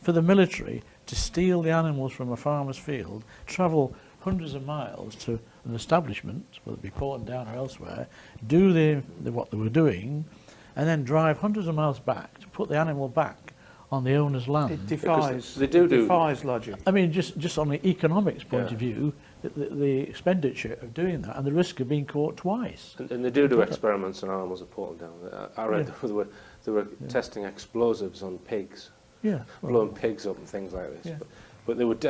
For the military to steal the animals from a farmer's field, travel hundreds of miles to an establishment, whether it be Porton Down or elsewhere, do what they were doing, and then drive hundreds of miles back to put the animal back on the owner's land. It defies, defies logic. I mean, just on the economics point of view, the expenditure of doing that and the risk of being caught twice. And they do experiments on animals at Porton Down. I read they were testing explosives on pigs, blowing pigs up and things like this. Yeah. But they would do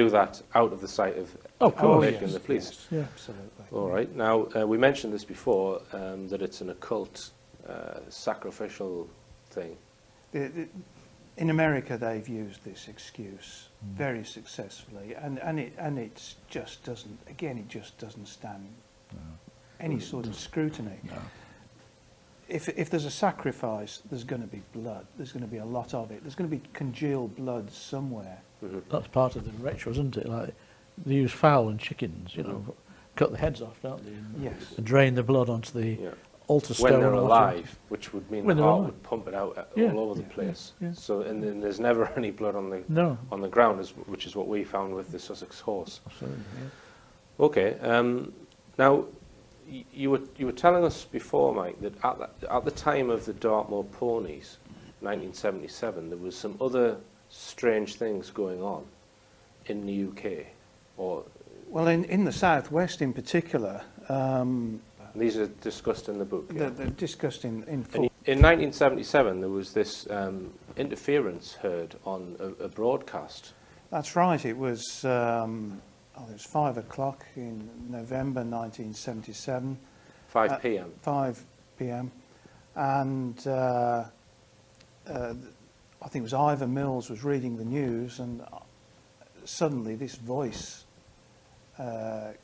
that out of the sight of the police. Yes, absolutely. All right. Now, we mentioned this before, that it's an occult, sacrificial thing. In America, they've used this excuse very successfully, and it just doesn't. Again, it just doesn't stand any sort of scrutiny. No. If there's a sacrifice, there's going to be blood. There's going to be a lot of it. There's going to be congealed blood somewhere. Mm-hmm. That's part of the ritual, isn't it? Like they use fowl and chickens, you know, cut the heads off, don't they? And, Yes. and drain the blood onto the altar stone. When they're or alive, which would mean When the they're heart alive. would pump it out Yeah. all over the place. Yeah. So, and then there's never any blood on the No. on the ground, which is what we found with the Sussex horse. Absolutely, yeah. Okay. Now, you were telling us before, Mike, that at the time of the Dartmoor ponies, 1977, there was some other strange things going on in the UK, or Well, in the southwest in particular, these are discussed in the book. Yeah? they're discussed in And full. in 1977, there was this interference heard on a broadcast. That's right. It was 5 o'clock in November 1977. 5 p.m. 5 p.m. And I think it was Ivor Mills was reading the news, and suddenly this voice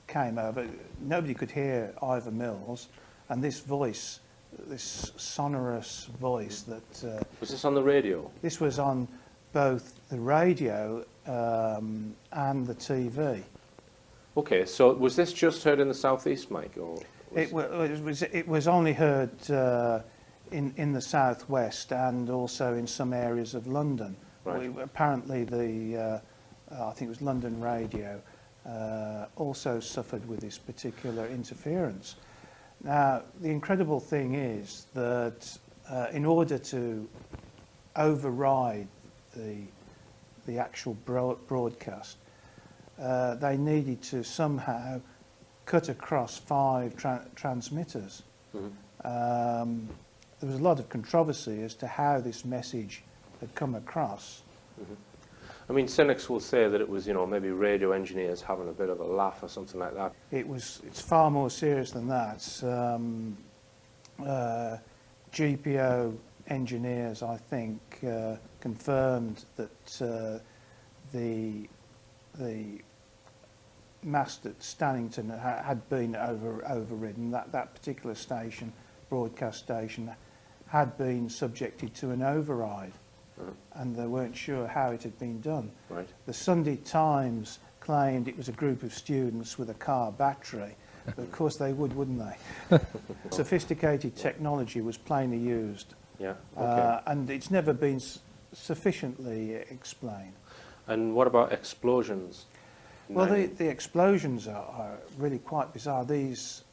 came over. Nobody could hear Ivor Mills, and this voice, this sonorous voice that... Was this on the radio? This was on both the radio and the TV. Okay, so was this just heard in the southeast, Mike? Or It was only heard in the southwest and also in some areas of London. Right. Apparently, I think it was London Radio also suffered with this particular interference. Now, the incredible thing is that in order to override the actual broadcast, they needed to somehow cut across 5 transmitters. Mm-hmm. There was a lot of controversy as to how this message had come across. Mm-hmm. I mean, cynics will say that it was, maybe radio engineers having a bit of a laugh or something like that. It's far more serious than that. GPO engineers, I think, confirmed that the mast at Stannington had been overridden. That particular station, broadcast station, had been subjected to an override, and they weren't sure how it had been done. Right. The Sunday Times claimed it was a group of students with a car battery, but of course they would, wouldn't they? Sophisticated technology was plainly used, Yeah. Okay. and it's never been sufficiently explained. And what about explosions? Well, the explosions are really quite bizarre. These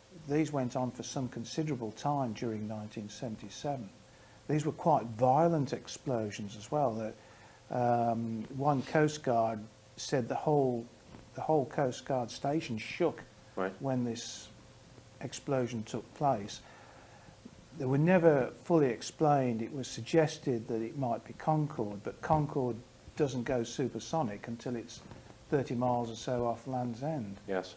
went on for some considerable time during 1977. These were quite violent explosions as well. One Coast Guard said the whole Coast Guard station shook Right. when this explosion took place. They were never fully explained. It was suggested that it might be Concorde, but Concorde doesn't go supersonic until it's 30 miles or so off Land's End. Yes.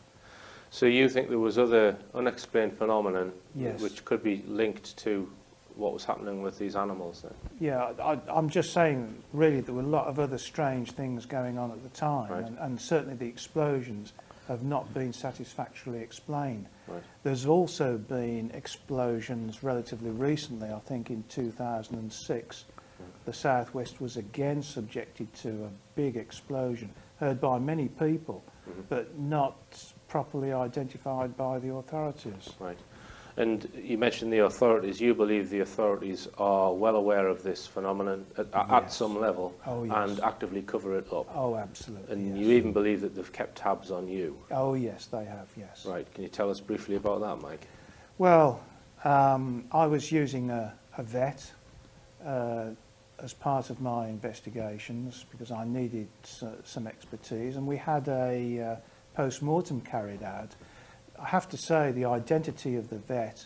So you think there was other unexplained phenomenon Yes. which could be linked to what was happening with these animals then? Yeah, I'm just saying, really, there were a lot of other strange things going on at the time, Right. and certainly the explosions have not been satisfactorily explained. Right. There's also been explosions relatively recently, I think in 2006. The southwest was again subjected to a big explosion, heard by many people, but not properly identified by the authorities. Right. And you mentioned the authorities. You believe the authorities are well aware of this phenomenon at Yes. some level, Oh, yes. and actively cover it up. Oh, absolutely. And yes. you even believe that they've kept tabs on you. Oh, yes, they have, yes. Right. Can you tell us briefly about that, Mike? Well, I was using a vet as part of my investigations because I needed some expertise, and we had a post-mortem carried out. I have to say the identity of the vet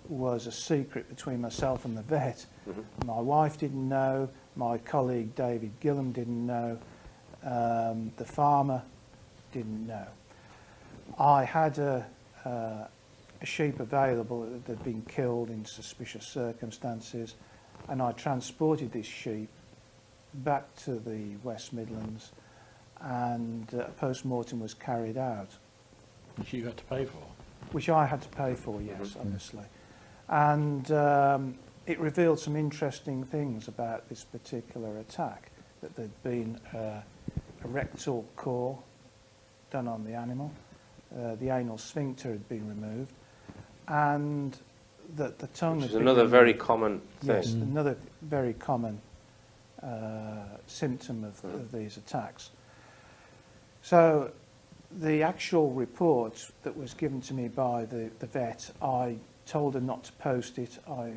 was a secret between myself and the vet. Mm-hmm. My wife didn't know, my colleague David Gillam didn't know, the farmer didn't know. I had a a sheep available that had been killed in suspicious circumstances, and I transported this sheep back to the West Midlands, and a post-mortem was carried out. Which you had to pay for. Which I had to pay for, yes, obviously. And it revealed some interesting things about this particular attack, that there'd been a rectal core done on the animal, the anal sphincter had been removed, and that the tongue Which is had been another removed. very common thing. Yes, another very common symptom of these attacks. So the actual report that was given to me by the vet, I told her not to post it. I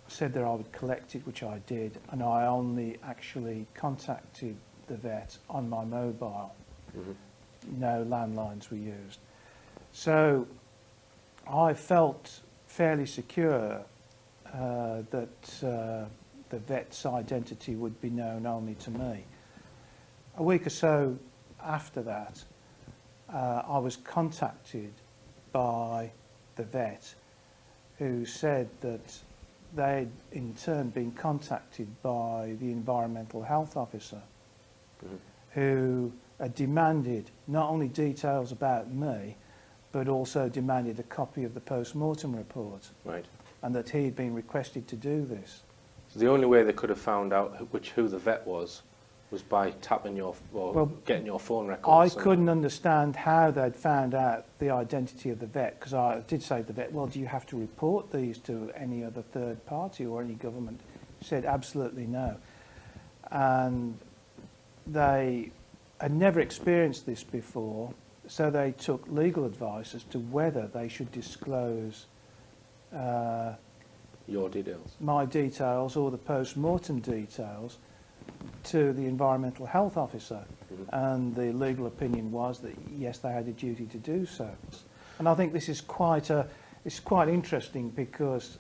said that I would collect it, which I did, and I only actually contacted the vet on my mobile. No landlines were used. So I felt fairly secure that the vet's identity would be known only to me. A week or so after that, I was contacted by the vet, who said that they'd in turn been contacted by the environmental health officer, who demanded not only details about me, but also demanded a copy of the post-mortem report. Right. And that he'd been requested to do this. So the only way they could have found out who the vet was by tapping getting your phone records. I couldn't understand how they'd found out the identity of the vet, because I did say to the vet, well, do you have to report these to any other third party or any government? He said absolutely no. And they had never experienced this before, so they took legal advice as to whether they should disclose your details. My details or the post-mortem details to the environmental health officer. And the legal opinion was that yes, they had a duty to do so. And I think this is quite interesting, because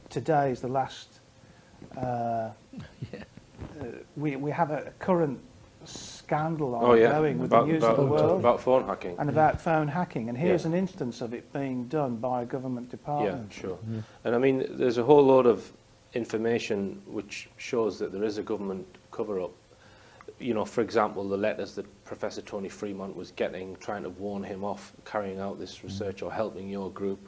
today is the last we have a current scandal ongoing with the news of the world about phone hacking and about phone hacking, and here's an instance of it being done by a government department. Yeah, sure. And I mean, there's a whole load of information which shows that there is a government cover-up. You know, for example, the letters that Professor Tony Fremont was getting, trying to warn him off carrying out this research or helping your group.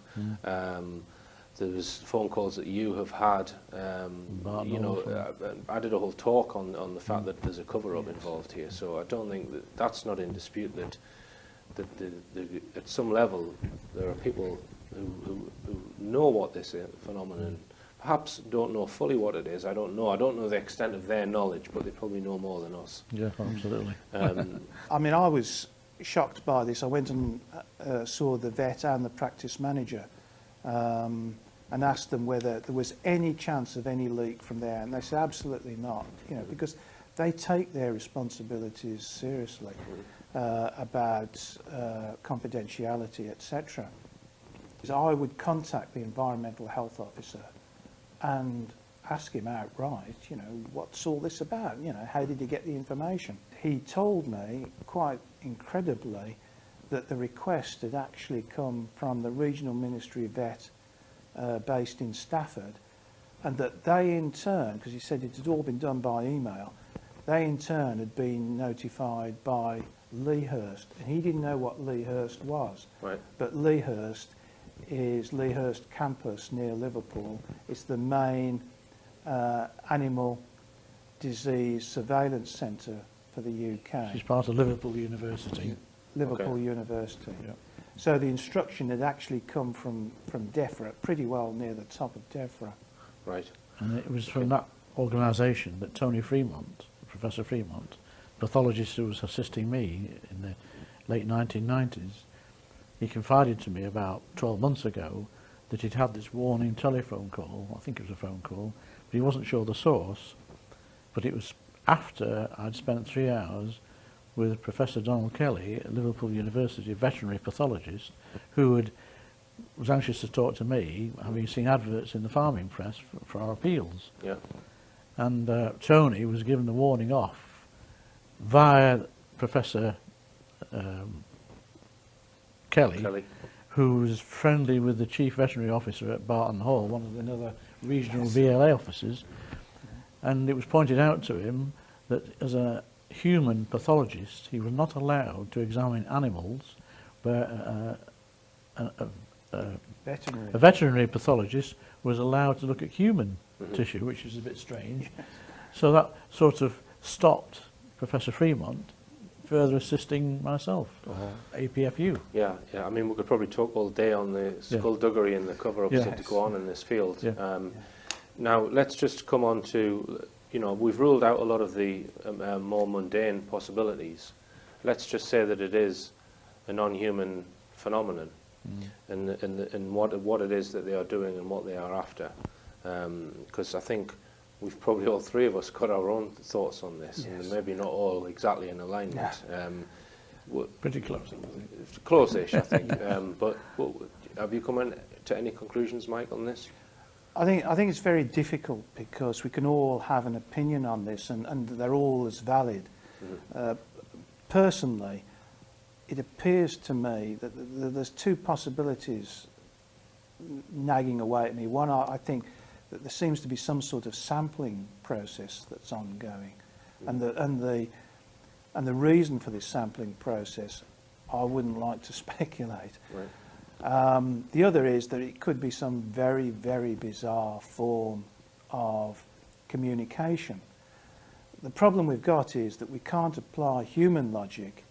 There's phone calls that you have had. You know, I did a whole talk on the fact that there's a cover-up involved here. So I don't think that's not in dispute. That at some level there are people who know what this phenomenon. Perhaps don't know fully what it is. I don't know. I don't know the extent of their knowledge, but they probably know more than us. Yeah, absolutely. I mean, I was shocked by this. I went and saw the vet and the practice manager, and asked them whether there was any chance of any leak from there, and they said absolutely not. You know, because they take their responsibilities seriously about confidentiality, etc. So I would contact the environmental health officer and ask him outright, you know, what's all this about? You know, how did he get the information? He told me, quite incredibly, that the request had actually come from the Regional Ministry of Vet based in Stafford, and that they in turn, because he said it had all been done by email, they in turn had been notified by Lea Hurst, and he didn't know what Lea Hurst was. Right. But Lea Hurst is Lea Hurst campus near Liverpool. It's the main animal disease surveillance centre for the UK. She's part of Liverpool University. Liverpool University. Yep. So the instruction had actually come from DEFRA, pretty well near the top of DEFRA. Right. And it was from that organisation that Tony Fremont, Professor Fremont, pathologist who was assisting me in the late 1990s, he confided to me about 12 months ago that he'd had this warning telephone call. I think it was a phone call, but he wasn't sure the source. But it was after I'd spent 3 hours with Professor Donald Kelly at Liverpool University, a veterinary pathologist, who was anxious to talk to me, having seen adverts in the farming press for our appeals. Yeah. And Tony was given the warning off via Professor Kelly, who was friendly with the chief veterinary officer at Barton Hall, one of the other regional Yes. VLA officers, and it was pointed out to him that as a human pathologist he was not allowed to examine animals where Veterinary. a veterinary pathologist was allowed to look at human tissue, which is a bit strange. So that sort of stopped Professor Fremont further assisting myself, or APFU. Yeah, yeah. I mean, we could probably talk all day on the skullduggery and the cover-ups Yes. that go on in this field. Yeah. Now, let's just come on to, we've ruled out a lot of the more mundane possibilities. Let's just say that it is a non-human phenomenon, and what it is that they are doing and what they are after. Because I think we've probably all three of us got our own thoughts on this, and Yes. maybe not all exactly in alignment. Pretty close, I think. Close-ish, I think. But have you come in to any conclusions, Mike, on this? I think it's very difficult because we can all have an opinion on this, and they're all as valid. Personally, it appears to me that there's two possibilities nagging away at me. One, I think that there seems to be some sort of sampling process that's ongoing, and the reason for this sampling process, I wouldn't like to speculate. Right. The other is that it could be some very, very bizarre form of communication. The problem we've got is that we can't apply human logic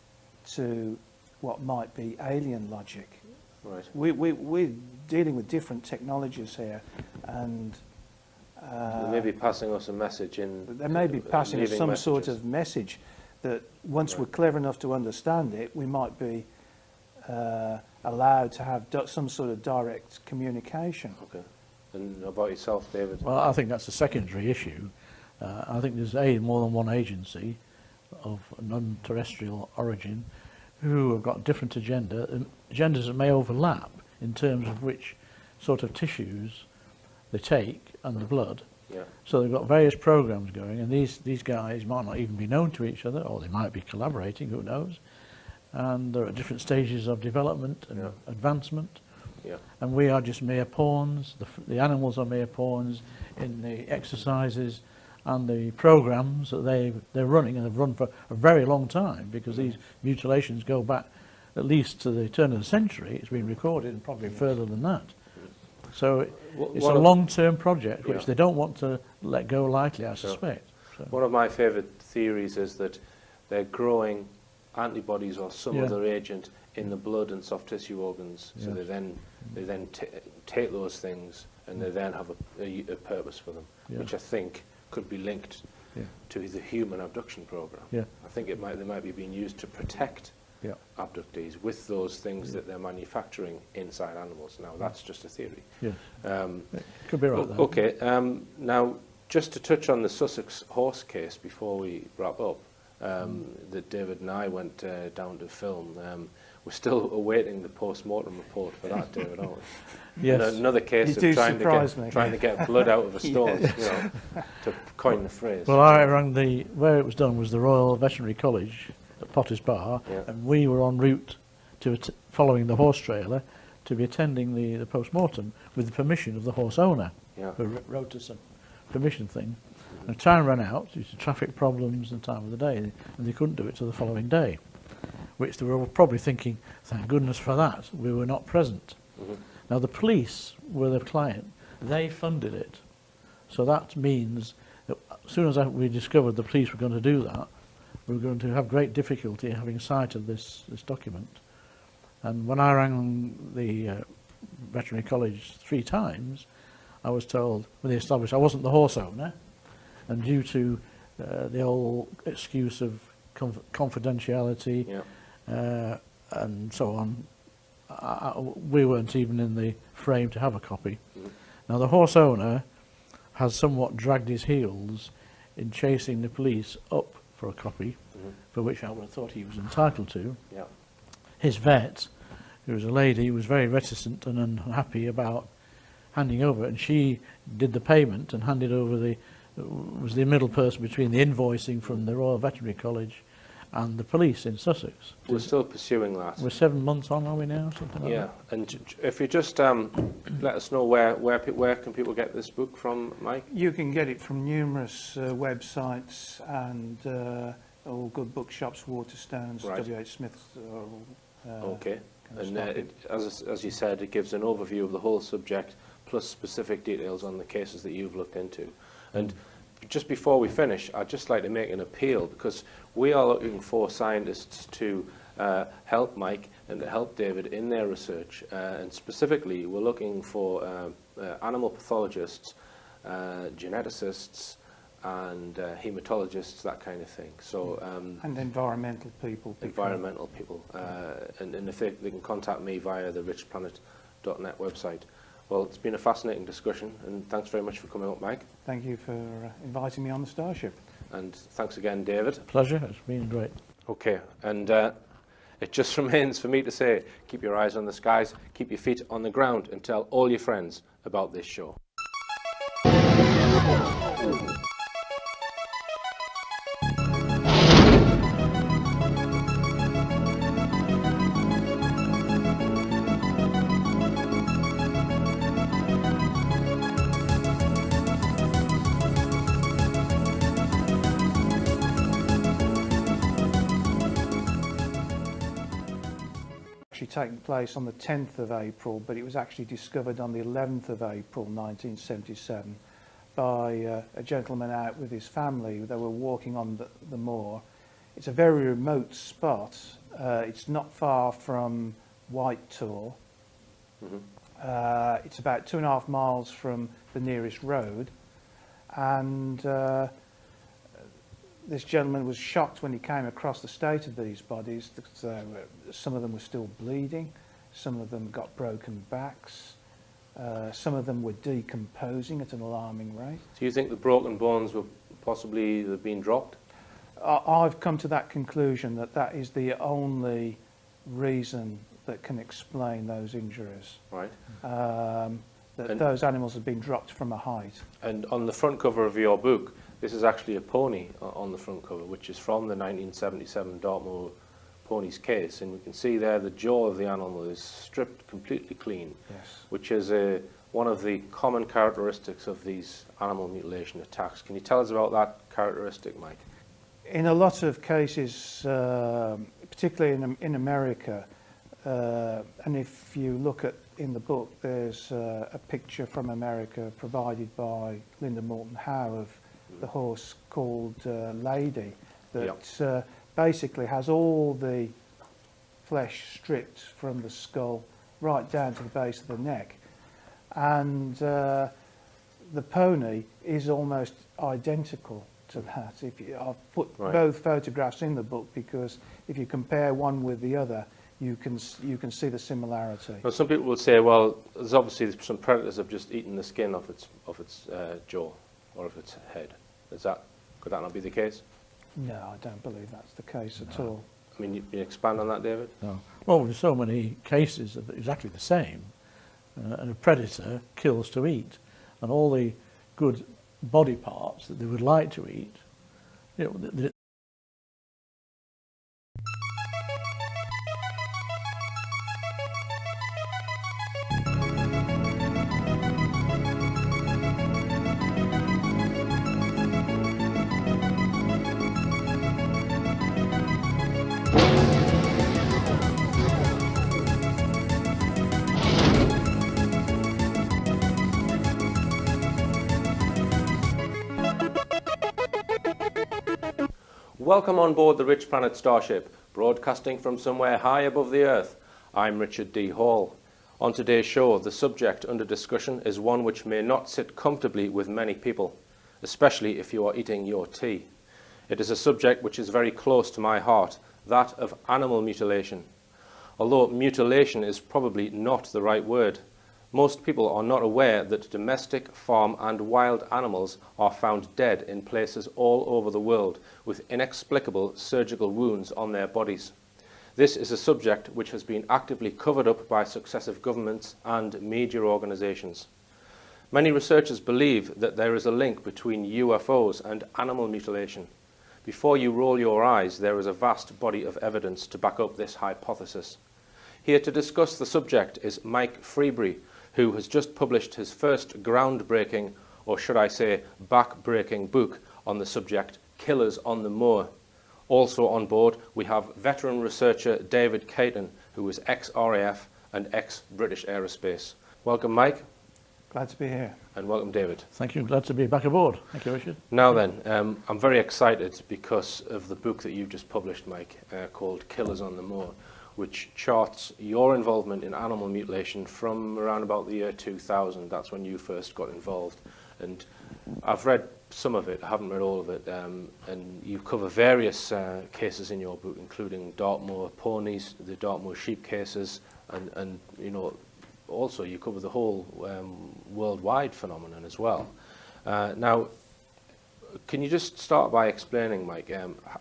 to what might be alien logic. Right. We're dealing with different technologies here, and They may be passing us a message in. they may be passing us leaving some sort messages. of message that once Right. we're clever enough to understand it, we might be allowed to have some sort of direct communication. Okay. And about yourself, David? Well, I think that's a secondary issue. I think there's more than one agency of non-terrestrial origin who have got different agendas that may overlap in terms of which sort of tissues they take and the blood. Yeah. So they've got various programs going, and these guys might not even be known to each other, or they might be collaborating, who knows. And they're at different stages of development and advancement. Yeah. And we are just mere pawns. The animals are mere pawns in the exercises and the programs that they're running, and have run for a very long time, because these mutilations go back at least to the turn of the century. It's been recorded, and probably further than that. So it's a long-term project which they don't want to let go lightly, I suspect. So. One of my favourite theories is that they're growing antibodies or some other agent in the blood and soft tissue organs. So they then take those things, and they then have a purpose for them, which I think could be linked to the human abduction program. I think they might be being used to protect abductees with those things that they're manufacturing inside animals. Now, that's just a theory. Could be right. Okay. Now, just to touch on the Sussex horse case before we wrap up, that David and I went down to film. We're still awaiting the post-mortem report for that, David, aren't we? Yes. And another case of trying to get blood out of a stone, to coin the phrase. Well, I rang where it was done was the Royal Veterinary College at Potter's Bar, and we were en route to following the horse trailer to be attending the post-mortem with the permission of the horse owner, who wrote us a permission thing. And time ran out due to traffic problems and time of the day, and they couldn't do it till the following day, which they were probably thinking, thank goodness for that, we were not present. Now, the police were the client. They funded it. So that means that as soon as we discovered the police were going to do that, we were going to have great difficulty having sight of this document. And when I rang the veterinary college 3 times, I was told, when they established I wasn't the horse owner, and due to the old excuse of confidentiality and so on, we weren't even in the frame to have a copy. Now, the horse owner has somewhat dragged his heels in chasing the police up for a copy, for which I would have thought he was entitled to. His vet, who was a lady, was very reticent and unhappy about handing over, and she did the payment and handed over was the middle person between the invoicing from the Royal Veterinary College and the police in Sussex. We're still pursuing that. We're 7 months on, are we now? Something like Yeah, that? and if you just let us know where can people get this book from, Mike? You can get it from numerous websites and all good bookshops, Waterstones, Right. W.H. Smith's. Okay, can and stock it. as you said, it gives an overview of the whole subject, plus specific details on the cases that you've looked into. And just before we finish, I'd just like to make an appeal, because we are looking for scientists to help Mike and to help David in their research, and specifically we're looking for animal pathologists, geneticists, and hematologists, that kind of thing. So And environmental people. environmental people, and if they can contact me via the RichPlanet.net website. Well, it's been a fascinating discussion, and thanks very much for coming up, Mike. Thank you for inviting me on the Starship. And thanks again, David. Pleasure, it's been great. Okay, and it just remains for me to say, keep your eyes on the skies, keep your feet on the ground, and tell all your friends about this show. Taking place on the 10th of April, but it was actually discovered on the 11th of April 1977 by a gentleman out with his family. They were walking on the moor. It's a very remote spot. It's not far from Whitehall. It's about 2.5 miles from the nearest road, and this gentleman was shocked when he came across the state of these bodies. Some of them were still bleeding, some of them got broken backs, some of them were decomposing at an alarming rate. Do you think the broken bones were possibly being dropped? I've come to that conclusion that that is the only reason that can explain those injuries. Right. That those animals have been dropped from a height. And on the front cover of your book, this is actually a pony on the front cover, which is from the 1977 Dartmoor pony's case. And we can see there the jaw of the animal is stripped completely clean, Yes. which is one of the common characteristics of these animal mutilation attacks. Can you tell us about that characteristic, Mike? In a lot of cases, particularly in America, and if you look at in the book, there's a picture from America provided by Linda Moulton Howe of the horse called Lady, that basically has all the flesh stripped from the skull right down to the base of the neck, and the pony is almost identical to that. I've put both photographs in the book because if you compare one with the other, you can see the similarity. Now, some people will say, well, there's obviously some predators have just eaten the skin off its jaw or of its head. Could that not be the case? No, I don't believe that's the case at all. I mean, you expand on that, David? No. Well, with so many cases of exactly the same, and a predator kills to eat, and all the good body parts that they would like to eat, you know, Welcome on board the RichPlanet Starship, broadcasting from somewhere high above the Earth. I'm Richard D. Hall. On today's show, the subject under discussion is one which may not sit comfortably with many people, especially if you are eating your tea. It is a subject which is very close to my heart, that of animal mutilation. Although mutilation is probably not the right word, most people are not aware that domestic, farm and wild animals are found dead in places all over the world with inexplicable surgical wounds on their bodies. This is a subject which has been actively covered up by successive governments and media organisations. Many researchers believe that there is a link between UFOs and animal mutilation. Before you roll your eyes, there is a vast body of evidence to back up this hypothesis. Here to discuss the subject is Mike Freebury, who has just published his first groundbreaking, or should I say back-breaking book on the subject, Killers on the Moor. Also on board we have veteran researcher David Cayton, who is ex-RAF and ex-British Aerospace. Welcome, Mike. Glad to be here. And welcome, David. Thank you. Glad to be back aboard. Thank you, Richard. Now then, I'm very excited because of the book that you've just published, Mike, called Killers on the Moor, which charts your involvement in animal mutilation from around about the year 2000. That's when you first got involved. And I've read some of it, I haven't read all of it, and you cover various cases in your book, including Dartmoor ponies, the Dartmoor sheep cases, and you know, also you cover the whole worldwide phenomenon as well. Now, can you just start by explaining, Mike,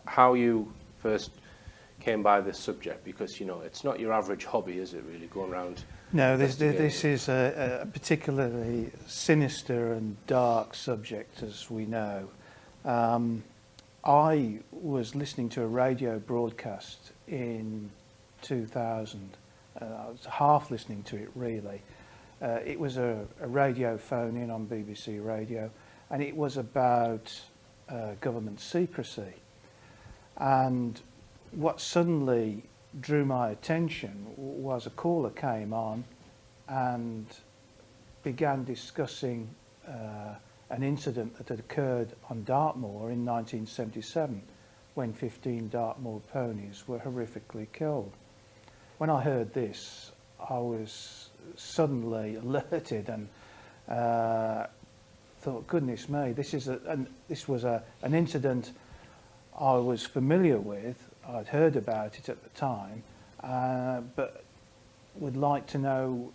how you first came by this subject? Because, you know, it's not your average hobby, is it, really, going around? No, this is a particularly sinister and dark subject, as we know. I was listening to a radio broadcast in 2000. I was half listening to it, really. It was a radio phone-in on BBC Radio, and it was about government secrecy. And what suddenly drew my attention was a caller came on and began discussing an incident that had occurred on Dartmoor in 1977 when 15 Dartmoor ponies were horrifically killed. When I heard this, I was suddenly alerted and thought, goodness me, this was an incident I was familiar with. I'd heard about it at the time, but would like to know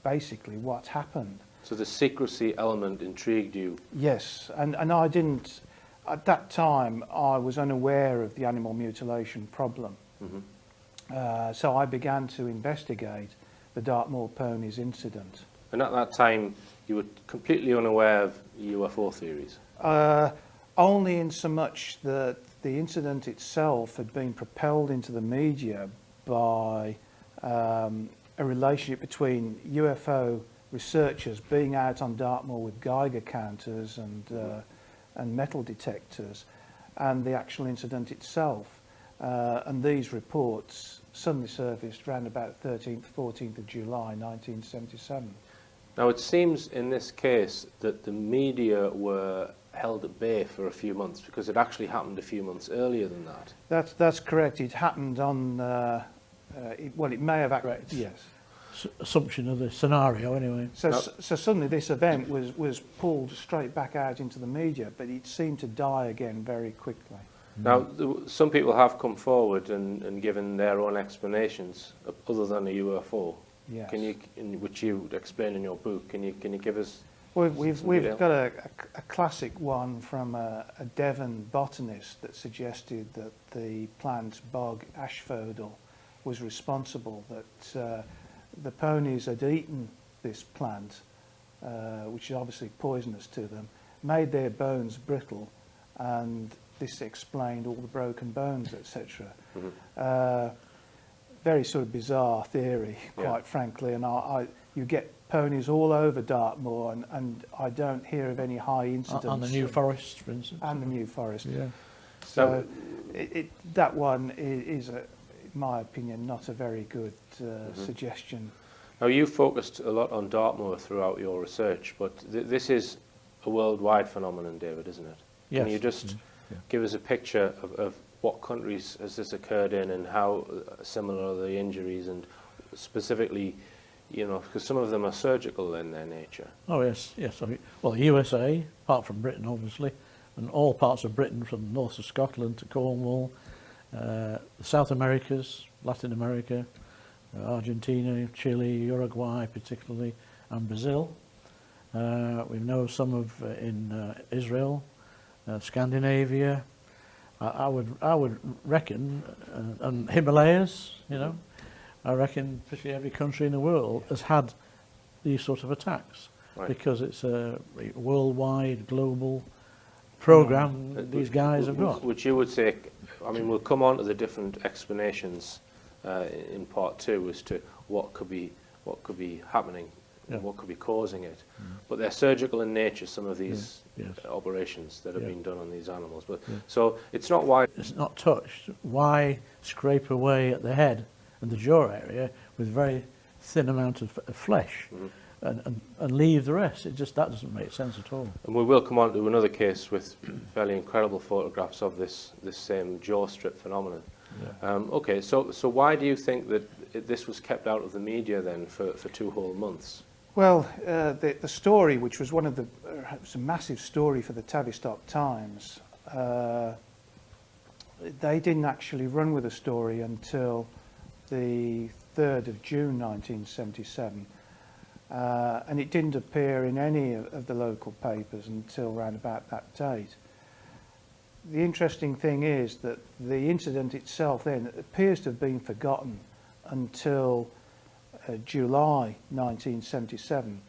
basically what happened. So the secrecy element intrigued you? Yes, and I didn't, at that time I was unaware of the animal mutilation problem. Mm-hmm. So I began to investigate the Dartmoor ponies incident. And at that time you were completely unaware of UFO theories? Only in so much that the incident itself had been propelled into the media by a relationship between UFO researchers being out on Dartmoor with Geiger counters and metal detectors, and the actual incident itself. And these reports suddenly surfaced around about 13th, 14th of July 1977. Now it seems in this case that the media were held at bay for a few months because it actually happened a few months earlier than that. That's correct. It happened on, well, it may have actually, yes. Assumption of the scenario, anyway. So suddenly this event was pulled straight back out into the media, but it seemed to die again very quickly. Now, some people have come forward and given their own explanations other than a UFO. Yes. Can you, which you explain in your book, can you give us? Well, we've got a classic one from a Devon botanist that suggested that the plant bog asphodel was responsible, that the ponies had eaten this plant, which is obviously poisonous to them, made their bones brittle, and this explained all the broken bones, etc. Mm-hmm. Very sort of bizarre theory, quite frankly, and you get ponies all over Dartmoor, and I don't hear of any high incidents. On the New Forest, for instance. And the New Forest. Yeah. So that one is, in my opinion, not a very good suggestion. Now, you focused a lot on Dartmoor throughout your research, but this is a worldwide phenomenon, David, isn't it? Yes. Can you just give us a picture of what countries has this occurred in and how similar are the injuries, and specifically, you know, because some of them are surgical in their nature. Oh, yes, yes. Well, the USA, apart from Britain, obviously, and all parts of Britain from north of Scotland to Cornwall, the South Americas, Latin America, Argentina, Chile, Uruguay particularly, and Brazil. We know some of in Israel, Scandinavia. I would reckon, and Himalayas, you know, I reckon pretty every country in the world has had these sort of attacks, because it's a worldwide, global program these guys have got. Which you would say, I mean, we'll come on to the different explanations in part 2 as to what could be happening, what could be causing it. But they're surgical in nature, some of these operations that have been done on these animals. But so it's not why it's not touched. Why scrape away at the head and the jaw area with very thin amount of flesh and leave the rest? That doesn't make sense at all. And we will come on to another case with fairly incredible photographs of this same jaw strip phenomenon. Okay, so why do you think that this was kept out of the media then for 2 whole months? Well, the story, which was it was a massive story for the Tavistock Times, they didn't actually run with the story until the 3rd of June 1977, and it didn't appear in any of the local papers until around about that date. The interesting thing is that the incident itself then appears to have been forgotten until July 1977,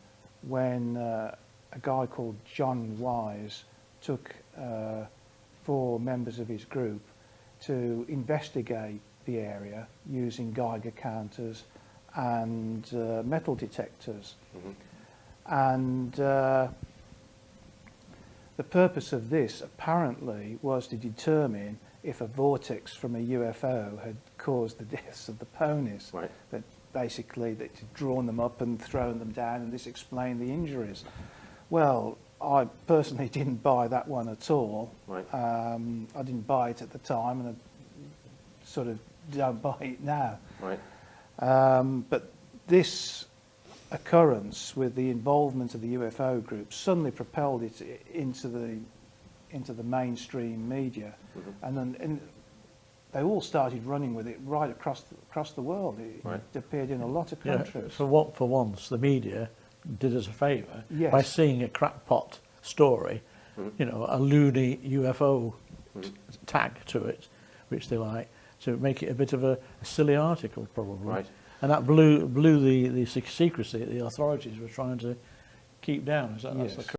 when a guy called John Wise took 4 members of his group to investigate the area using Geiger counters and metal detectors. And the purpose of this apparently was to determine if a vortex from a UFO had caused the deaths of the ponies. Right. That basically that had drawn them up and thrown them down, and this explained the injuries. Well, I personally didn't buy that one at all. Right. I didn't buy it at the time, and I sort of don't buy it now. Right. But this occurrence with the involvement of the UFO group suddenly propelled it into the mainstream media, and then they all started running with it right across the world. It appeared in a lot of countries. For once, the media did us a favour by Yes. seeing a crackpot story, you know, a loony UFO tag to it, which they like, to make it a bit of a silly article, probably. Right. And that blew the secrecy that the authorities were trying to keep down. Is that, that's Yes. the